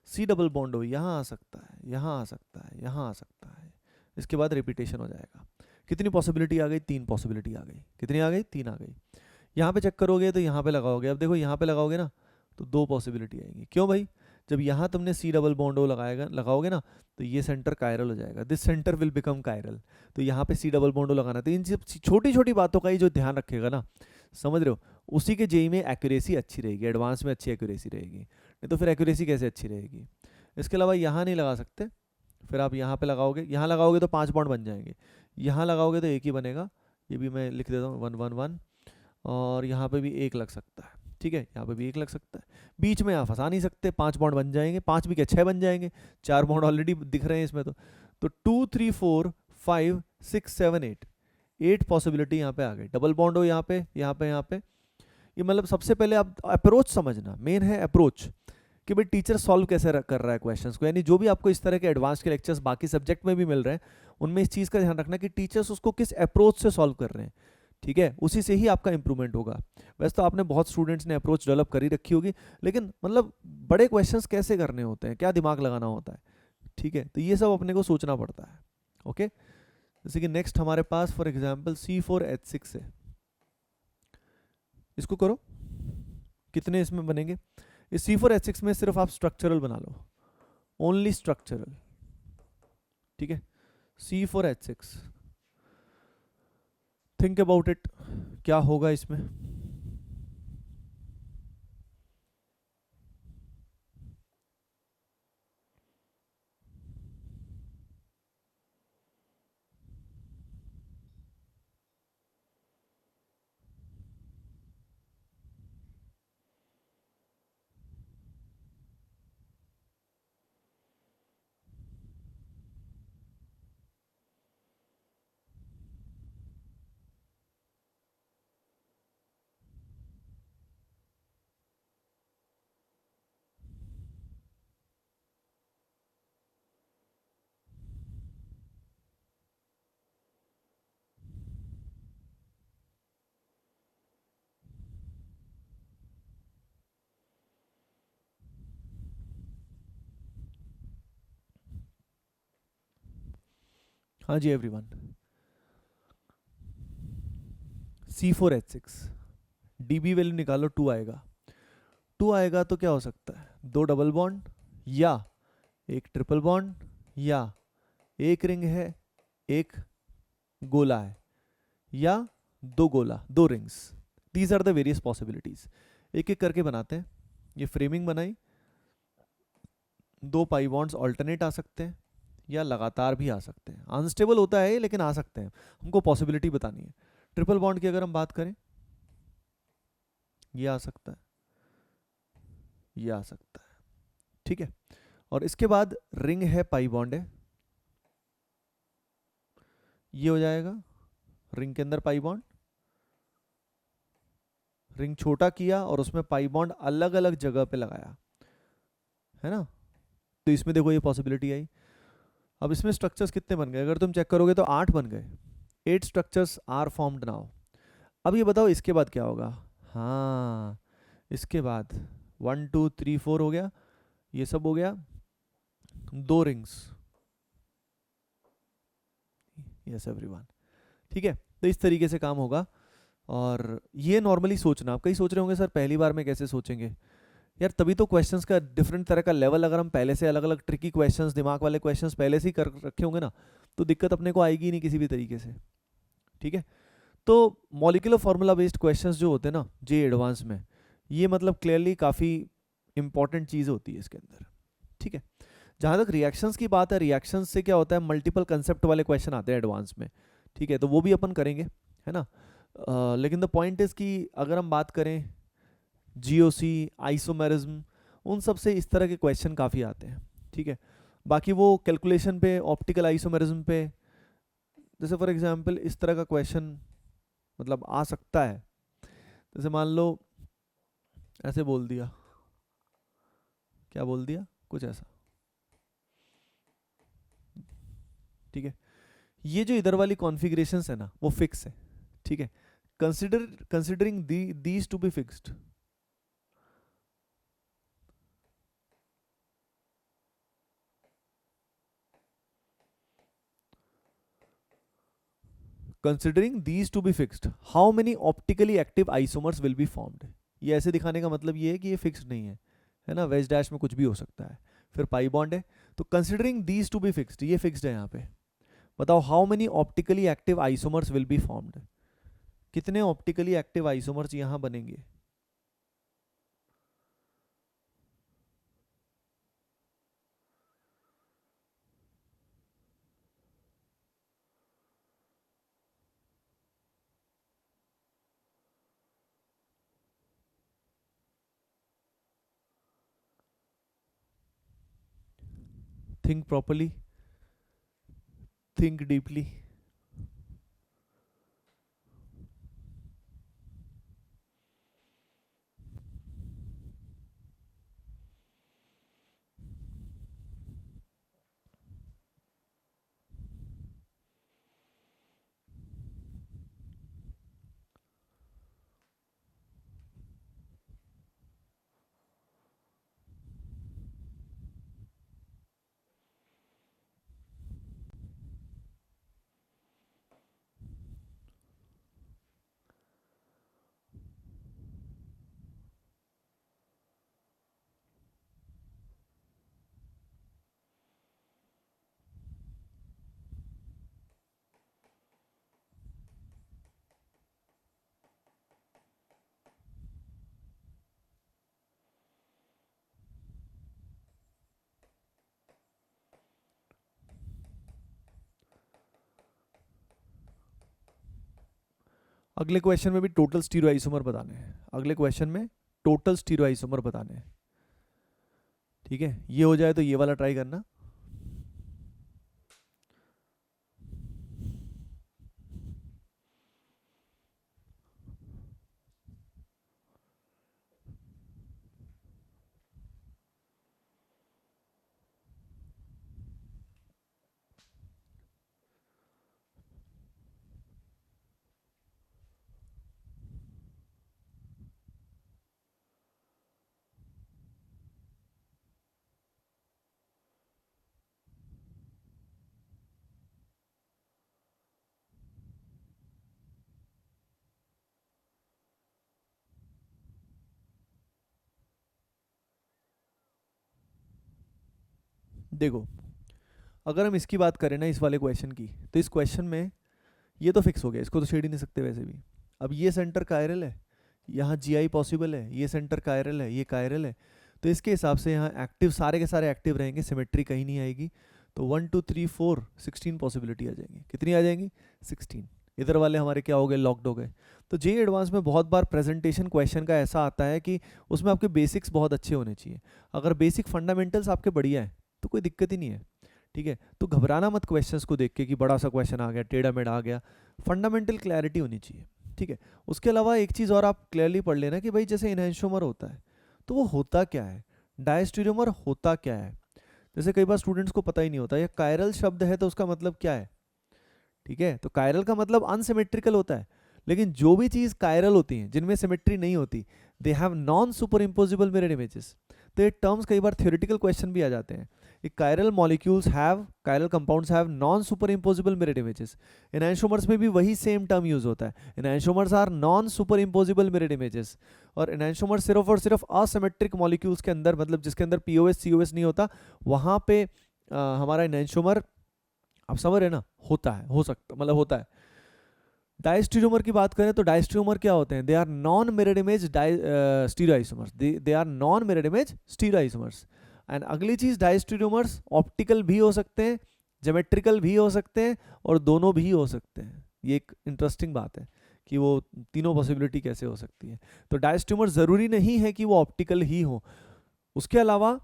C डबल बॉन्ड O यहाँ आ सकता है, यहाँ आ सकता है, यहाँ आ सकता है। इसके बाद रिपीटेशन हो जाएगा। कितनी पॉसिबिलिटी आ गई? 3 पॉसिबिलिटी आ गई। कितनी आ गई? 3 आ गई। यहाँ पे चेक करोगे तो यहाँ पे लगाओगे। अब देखो यहाँ पे लगाओगे ना तो 2 पॉसिबिलिटी आएंगी। क्यों भाई? जब यहाँ तुमने C डबल बॉन्ड O लगाओगे ना तो ये सेंटर कायरल हो जाएगा। This centre will become chiral. तो यहाँ पे C डबल बॉन्ड O लगाना। तो इन सब छोटी छोटी बातों का ही जो ध्यान रखेगा ना, समझ रहे हो, उसी के जेई में एक्यूरेसी अच्छी रहेगी, एडवांस में अच्छी एक्यूरेसी रहेगी। नहीं तो फिर एक्यूरेसी कैसे अच्छी रहेगी? इसके अलावा यहाँ नहीं लगा सकते, फिर आप यहाँ पे लगाओगे। यहाँ लगाओगे तो 5 बॉन्ड बन जाएंगे, यहाँ लगाओगे तो एक ही बनेगा। ये भी मैं लिख देता हूँ 1 1 1। और यहाँ पे भी एक लग सकता है, ठीक है, यहाँ पे भी एक लग सकता है। बीच में आप फंसा नहीं सकते, 5 बॉन्ड बन जाएंगे। 5 भी क्या, 6 बन जाएंगे। 4 बॉन्ड ऑलरेडी दिख रहे हैं इसमें। तो 2 3 4 5 6 7 8 8 पॉसिबिलिटी यहाँ पे आ गई। डबल बॉन्ड हो यहाँ पे, यहाँ पे, यहाँ पे। ये मतलब सबसे पहले आप अप्रोच समझना, मेन है अप्रोच कि भाई टीचर सॉल्व कैसे कर रहा है क्वेश्चंस को। यानी जो भी आपको इस तरह के एडवांस के लेक्चर्स बाकी सब्जेक्ट में भी मिल रहे हैं, उनमें इस चीज़ का ध्यान रखना कि टीचर्स उसको किस अप्रोच से सॉल्व कर रहे हैं, ठीक है, उसी से ही आपका इंप्रूवमेंट होगा। वैसे तो आपने बहुत स्टूडेंट्स ने अप्रोच डेवलप कर ही रखी होगी, लेकिन मतलब बड़े क्वेश्चंस कैसे करने होते हैं, क्या दिमाग लगाना होता है, ठीक है, तो ये सब अपने को सोचना पड़ता है। ओके, जैसे कि नेक्स्ट हमारे पास फॉर एग्जांपल C4H6 है। इसको करो, कितने इसमें बनेंगे? इस C4H6 में सिर्फ आप स्ट्रक्चरल बना लो, ओनली स्ट्रक्चरल, ठीक है। C4H6, थिंक अबाउट इट, क्या होगा इसमें? हाँ जी एवरीवन, C4H6 डीबी वैल्यू निकालो, 2 आएगा। 2 आएगा तो क्या हो सकता है? 2 डबल बॉन्ड या एक ट्रिपल बॉन्ड, या एक रिंग है एक गोला है, या 2 गोला 2 rings. These are the various possibilities. एक एक करके बनाते हैं। ये फ्रेमिंग बनाई, 2 पाई बॉन्ड्स ऑल्टरनेट आ सकते हैं या लगातार भी आ सकते हैं। अनस्टेबल होता है लेकिन आ सकते हैं, हमको पॉसिबिलिटी बतानी है। ट्रिपल बॉन्ड की अगर हम बात करें, ये आ सकता है, ये आ सकता है, ठीक है। और इसके बाद रिंग है, पाई बॉन्ड है, ये हो जाएगा। रिंग के अंदर पाई बॉन्ड, रिंग छोटा किया और उसमें पाई बॉन्ड अलग अलग जगह पे लगाया, है ना। तो इसमें देखो ये पॉसिबिलिटी आई। अब इसमें स्ट्रक्चर्स कितने बन गए? अगर तुम चेक करोगे तो 8 बन गए। 8 स्ट्रक्चर्स आर फॉर्म्ड नाउ। अब ये बताओ इसके बाद क्या होगा? हाँ, इसके बाद 1 2 3 4 हो गया, ये सब हो गया, 2 रिंग्स। यस एवरीवन, ठीक है। तो इस तरीके से काम होगा। और ये नॉर्मली सोचना, आप कई सोच रहे होंगे सर पहली बार में कैसे सोचेंगे यार, तभी तो क्वेश्चंस का डिफरेंट तरह का लेवल, अगर हम पहले से अलग अलग ट्रिकी क्वेश्चंस, दिमाग वाले क्वेश्चंस पहले से ही कर रखे होंगे ना, तो दिक्कत अपने को आएगी नहीं किसी भी तरीके से, ठीक है। तो मॉलिक्यूलर फार्मूला बेस्ड क्वेश्चंस जो होते हैं ना जे एडवांस में, ये मतलब क्लियरली काफ़ी इंपॉर्टेंट चीज़ होती है इसके अंदर, ठीक है। जहाँ तक रिएक्शंस की बात है, रिएक्शंस से क्या होता है, मल्टीपल कंसेप्ट वाले क्वेश्चन आते हैं एडवांस में, ठीक है, तो वो भी अपन करेंगे, है ना। लेकिन द पॉइंट इज़ कि अगर हम बात करें जीओसी, आइसोमेरिज्म, उन सब से इस तरह के क्वेश्चन काफ़ी आते हैं, ठीक है। बाकी वो कैलकुलेशन पे, ऑप्टिकल आइसोमेरिज्म पे, जैसे फॉर एग्जांपल इस तरह का क्वेश्चन मतलब आ सकता है। जैसे मान लो ऐसे बोल दिया, क्या बोल दिया, कुछ ऐसा, ठीक है। ये जो इधर वाली कॉन्फ़िगरेशंस है ना वो फिक्स है, ठीक है। Considering these to be fixed, considering these to be fixed how many optically active isomers will be formed. ये ऐसे दिखाने का मतलब ये है कि ये फिक्स्ड नहीं है ना, वेज डैश में कुछ भी हो सकता है। फिर पाई बॉन्ड है, तो considering these to be fixed, ये फिक्स्ड है यहाँ पे। बताओ how many optically active isomers will be formed, कितने ऑप्टिकली एक्टिव आइसोमर्स यहाँ बनेंगे। Think properly, think deeply. अगले क्वेश्चन में भी टोटल स्टीरियो आइसोमर बताने हैं, अगले क्वेश्चन में टोटल स्टीरियो आइसोमर बताने हैं, ठीक है। ये हो जाए तो ये वाला ट्राई करना। देखो, अगर हम इसकी बात करें ना, इस वाले क्वेश्चन की, तो इस क्वेश्चन में ये तो फिक्स हो गया, इसको तो छेड़ ही नहीं सकते वैसे भी। अब ये सेंटर कायरल है, यहाँ जीआई पॉसिबल है, ये सेंटर कायरल है, ये कायरल है, तो इसके हिसाब से यहाँ एक्टिव सारे के सारे एक्टिव रहेंगे, सिमेट्री कहीं नहीं आएगी। तो 1 2 3 4 16 पॉसिबिलिटी आ जाएंगी। कितनी आ जाएंगी? 16। इधर वाले हमारे क्या हो गए? लॉक्ड हो गए। तो जे एडवांस में बहुत बार प्रेजेंटेशन क्वेश्चन का ऐसा आता है कि उसमें आपके बेसिक्स बहुत अच्छे होने चाहिए। अगर बेसिक फंडामेंटल्स आपके बढ़िया है तो कोई दिक्कत ही नहीं है, ठीक है। तो घबराना मत क्वेश्चंस को देख के कि बड़ा सा क्वेश्चन आ गया, टेढ़ा मेढ़ा आ गया, फंडामेंटल क्लैरिटी होनी चाहिए, ठीक है। उसके अलावा एक चीज़ और आप क्लियरली पढ़ लेना कि भाई जैसे इनहेंशोमर होता है तो वो होता क्या है, डायस्टेरियोमर होता क्या है। जैसे कई बार स्टूडेंट्स को पता ही नहीं होता, ये कायरल शब्द है तो उसका मतलब क्या है, ठीक है। तो कायरल का मतलब अनसिमेट्रिकल होता है, लेकिन जो भी चीज़ कायरल होती हैं जिनमें सिमेट्री नहीं होती, they have non superimposable mirror images. तो ये टर्म्स कई बार थ्योरेटिकल क्वेश्चन भी आ जाते हैं। Chiral molecules have, chiral compounds have non superimposable mirror images. Enantiomers में भी वही सेम टर्म यूज होता है, enantiomers are non superimposable mirror images. और एनांशोमर सिर्फ और सिर्फ असिमेट्रिक मॉलिक्यूल्स के अंदर, मतलब जिसके अंदर पीओएस सीओएस नहीं होता, वहाँ पे हमारा एनांशोमर, आप समझ रहे ना, होता है, हो सकता, मतलब होता है। डायस्टेरियोमर की बात करें तो डायस्टेरियोमर क्या होते हैं? They are non mirror image stereo isomers, they are non mirror image stereo isomers. And अगली चीज, डायस्टेरियोमर्स ऑप्टिकल भी हो सकते हैं, ज्योमेट्रिकल भी हो सकते हैं, और दोनों भी हो सकते हैं। ये एक इंटरेस्टिंग बात है कि वो तीनों पॉसिबिलिटी कैसे हो सकती है। तो डायस्टेरियोमर जरूरी नहीं है कि वो ऑप्टिकल ही हो। उसके अलावा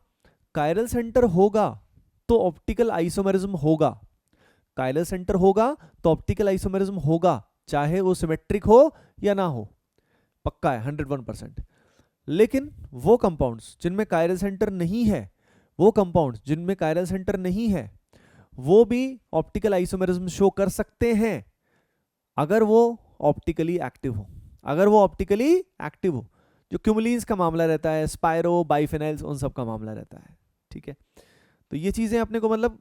कायरल सेंटर होगा तो ऑप्टिकल आइसोमेरिज्म होगा, कायरल सेंटर होगा तो ऑप्टिकल आइसोमेरिज्म होगा, चाहे वो सिमेट्रिक हो या ना हो, पक्का है 101%। लेकिन वो कंपाउंड्स जिनमें कायरल सेंटर नहीं है, वो कंपाउंड्स जिनमें कायरल सेंटर नहीं है, वो भी ऑप्टिकल आइसोमेरिज्म शो कर सकते हैं अगर वो ऑप्टिकली एक्टिव हो। अगर वो ऑप्टिकली एक्टिव हो, जो क्यूमुलिन्स का मामला रहता है, स्पायरो, बाइफेनाइल्स, उन सब का मामला रहता है। ठीक है, तो ये चीज़ें अपने को मतलब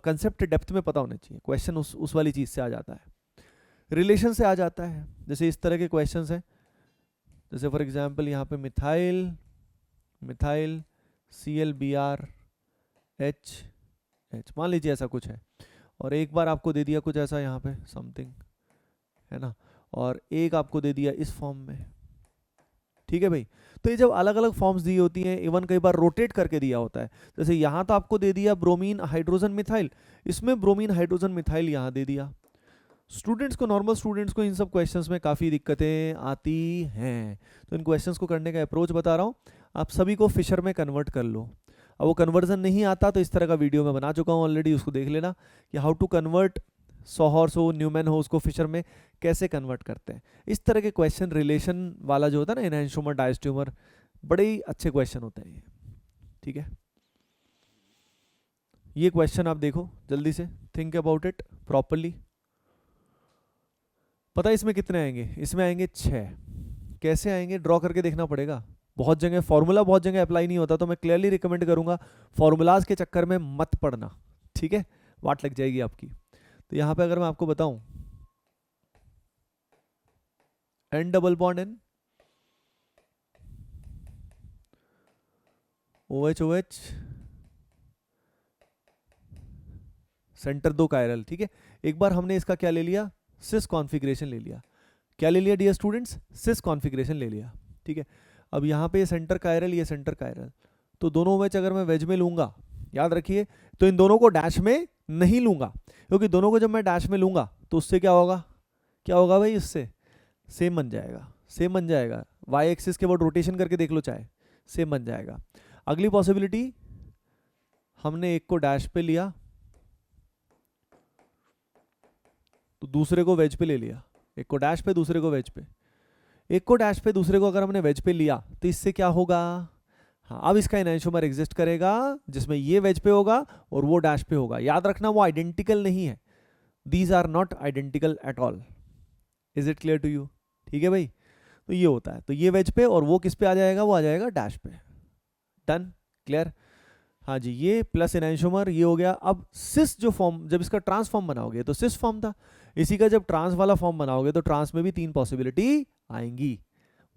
कंसेप्ट डेप्थ में पता होने चाहिए। क्वेश्चन उस वाली चीज़ से आ जाता है, रिलेशन से आ जाता है। जैसे इस तरह के क्वेश्चन हैं, जैसे फॉर एग्जांपल यहाँ पे मिथाइल ClBr H मान लीजिए ऐसा कुछ है, और एक बार आपको दे दिया कुछ ऐसा यहाँ पे समथिंग, है ना, और एक आपको दे दिया इस फॉर्म में। ठीक है भाई, तो ये जब अलग अलग फॉर्म्स दी होती हैं, इवन कई बार रोटेट करके दिया होता है, जैसे यहाँ तो आपको दे दिया ब्रोमीन हाइड्रोजन मिथाइल, इसमें ब्रोमीन हाइड्रोजन मिथाइल यहाँ दे दिया। स्टूडेंट्स को, नॉर्मल स्टूडेंट्स को इन सब क्वेश्चंस में काफ़ी दिक्कतें आती हैं, तो इन क्वेश्चंस को करने का अप्रोच बता रहा हूँ। आप सभी को फिशर में कन्वर्ट कर लो। अब वो कन्वर्जन नहीं आता तो इस तरह का वीडियो मैं बना चुका हूँ ऑलरेडी, उसको देख लेना कि हाउ टू कन्वर्ट सॉहर्स हो, न्यूमैन हो, उसको फिशर में कैसे कन्वर्ट करते हैं। इस तरह के क्वेश्चन रिलेशन वाला जो होता है ना, एनहांसोमर, डायस्ट्यूमर, बड़े ही अच्छे क्वेश्चन होते हैं ये। ठीक है, ये क्वेश्चन आप देखो जल्दी से, थिंक अबाउट इट प्रॉपरली। पता है इसमें कितने आएंगे? इसमें आएंगे 6। कैसे आएंगे? ड्रॉ करके देखना पड़ेगा। बहुत जगह फॉर्मूला बहुत जगह अप्लाई नहीं होता, तो मैं क्लियरली रिकमेंड करूंगा फॉर्मूलाज के चक्कर में मत पढ़ना। ठीक है, वाट लग जाएगी आपकी। तो यहाँ पे अगर मैं आपको बताऊं, N double bond N, OH OH, centre 2 chiral. ठीक है, एक बार हमने इसका क्या ले लिया, सिस कॉन्फ़िगरेशन ले लिया। क्या ले लिया डियर स्टूडेंट्स? सिस कॉन्फ़िगरेशन ले लिया। ठीक है, अब यहाँ पे ये सेंटर कायरल, ये सेंटर कायरल, तो दोनों वेज अगर मैं वेज में लूँगा, याद रखिए, तो इन दोनों को डैश में नहीं लूँगा, क्योंकि दोनों को जब मैं डैश में लूँगा तो उससे क्या होगा, क्या होगा भाई, इससे सेम बन जाएगा, सेम बन जाएगा। वाई एक्सिस के बाद रोटेशन करके देख लो चाहे, सेम बन जाएगा। अगली पॉसिबिलिटी, हमने एक को डैश पे लिया तो दूसरे को वेज पे ले लिया, एक को डैश पे दूसरे को वेज पे, एक को डैश पे दूसरे को अगर हमने वेज पे लिया तो इससे क्या होगा, हाँ, अब इसका एनहांसोमर एग्जिस्ट करेगा जिसमें ये वेज पे होगा और वो डैश पे होगा। याद रखना वो आइडेंटिकल नहीं है, these are not identical at all. Is it clear to you? ठीक है भाई, तो ये होता है, तो ये वेज पे और वो किस पे आ जाएगा, वो आ जाएगा डैश पे। Done, clear? हाँ जी, ये प्लस एनहांसोमर ये हो गया। अब सिस जो फॉर्म, जब इसका ट्रांस फॉर्म बनाओगे तो सिस फॉर्म था, इसी का जब ट्रांस वाला फॉर्म बनाओगे तो ट्रांस में भी 3 पॉसिबिलिटी आएंगी,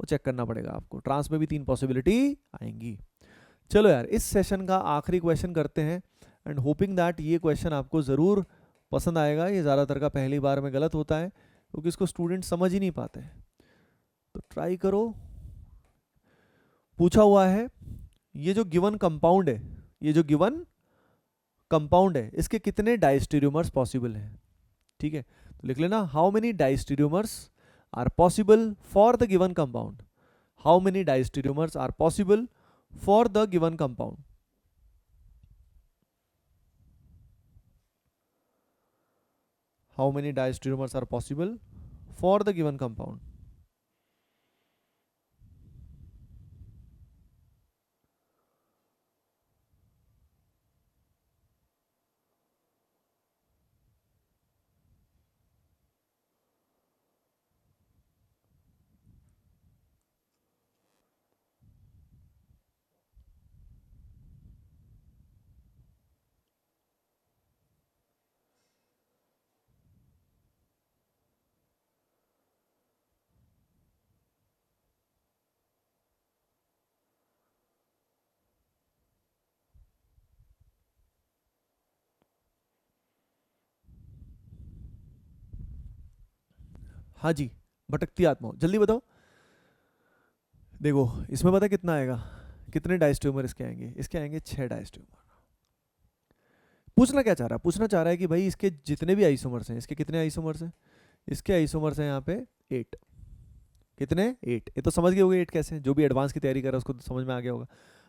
वो चेक करना पड़ेगा आपको, ट्रांस में भी 3 पॉसिबिलिटी आएंगी। चलो यार, इस सेशन का आखिरी क्वेश्चन करते हैं, एंड होपिंग दैट ये क्वेश्चन आपको ज़रूर पसंद आएगा। ये ज़्यादातर का पहली बार में गलत होता है क्योंकि इसको स्टूडेंट समझ ही नहीं पाते, तो ट्राई करो। पूछा हुआ है, ये जो गिवन कंपाउंड है, ये जो गिवन कंपाउंड है, इसके कितने डायस्टेरियोमर्स पॉसिबल हैं? ठीक है, तो लिख लेना, how many diastereomers are possible for the given compound. How many diastereomers are possible for the given compound. How many diastereomers are possible for the given compound. हाँ जी, भटकती आत्मा, जल्दी बताओ। देखो इसमें पता कितना आएगा, कितने डायस्टेरियोमर इसके आएंगे? इसके आएंगे 6 डायस्टेरियोमर। पूछना क्या चाह रहा है? पूछना चाह रहा है कि भाई इसके जितने भी आइसोमर्स हैं, इसके कितने आइसोमर्स हैं? इसके आइसोमर्स हैं यहाँ पे 8। कितने? 8। ये तो समझ गए होगे 8 कैसे, जो भी एडवांस की तैयारी कर रहा है उसको तो समझ में आ गया होगा।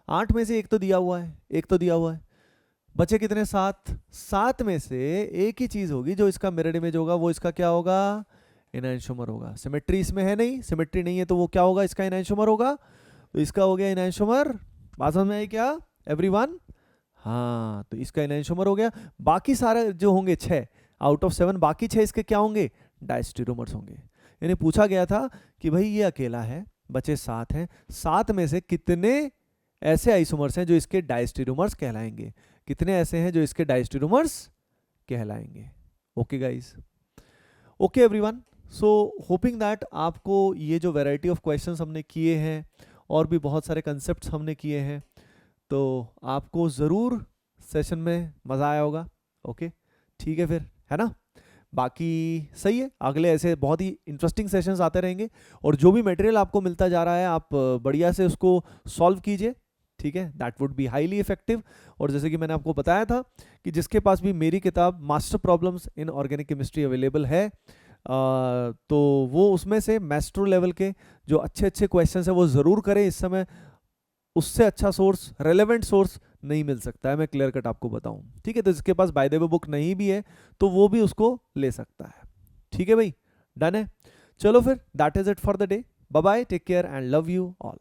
8 में से एक तो दिया हुआ है, एक तो दिया हुआ है, बचे कितने? 7। 7 में से एक ही चीज होगी जो इसका मिरर इमेज होगा, वो इसका क्या होगा? एनहांसोमर होगा। सिमेट्री इसमें है नहीं, सिमेट्री नहीं है तो वो क्या होगा? इसका एनहांसोमर होगा। तो इसका हो गया इनैंशोमर, बात समझ में आई क्या एवरीवन? हाँ, तो इसका इनैंशोमर हो गया। बाकी सारे जो होंगे 6 आउट ऑफ 7, बाकी 6 इसके क्या होंगे? डायस्टेरोमर्स होंगे। यानी पूछा गया था कि भाई ये अकेला है, बचे 7 हैं, 7 में से कितने ऐसे आइसोमर्स हैं जो इसके डायस्टेरोमर्स कहलाएंगे, कितने ऐसे हैं जो इसके डायस्टेरोमर्स कहलाएंगे। Okay guys, okay everyone, so hoping that आपको ये जो वैरायटी ऑफ क्वेश्चंस हमने किए हैं और भी बहुत सारे कंसेप्ट्स हमने किए हैं, तो आपको ज़रूर सेशन में मज़ा आया होगा। ओके ठीक है फिर, है ना? बाकी सही है, अगले ऐसे बहुत ही इंटरेस्टिंग सेशंस आते रहेंगे, और जो भी मटेरियल आपको मिलता जा रहा है आप बढ़िया से उसको सॉल्व कीजिए, ठीक है? That would be highly effective. और जैसे कि मैंने आपको बताया था कि जिसके पास भी मेरी किताब master problems in organic chemistry available है, तो वो उसमें से मैस्ट्रो लेवल के जो अच्छे अच्छे क्वेश्चंस हैं वो ज़रूर करें। इस समय उससे अच्छा सोर्स, रेलेवेंट सोर्स नहीं मिल सकता है, मैं क्लियर कट आपको बताऊं, ठीक है? तो जिसके पास बाय द वे बुक नहीं भी है तो वो भी उसको ले सकता है, ठीक है भाई? डन है, चलो फिर, that is it for the day, bye bye, take care and love you all.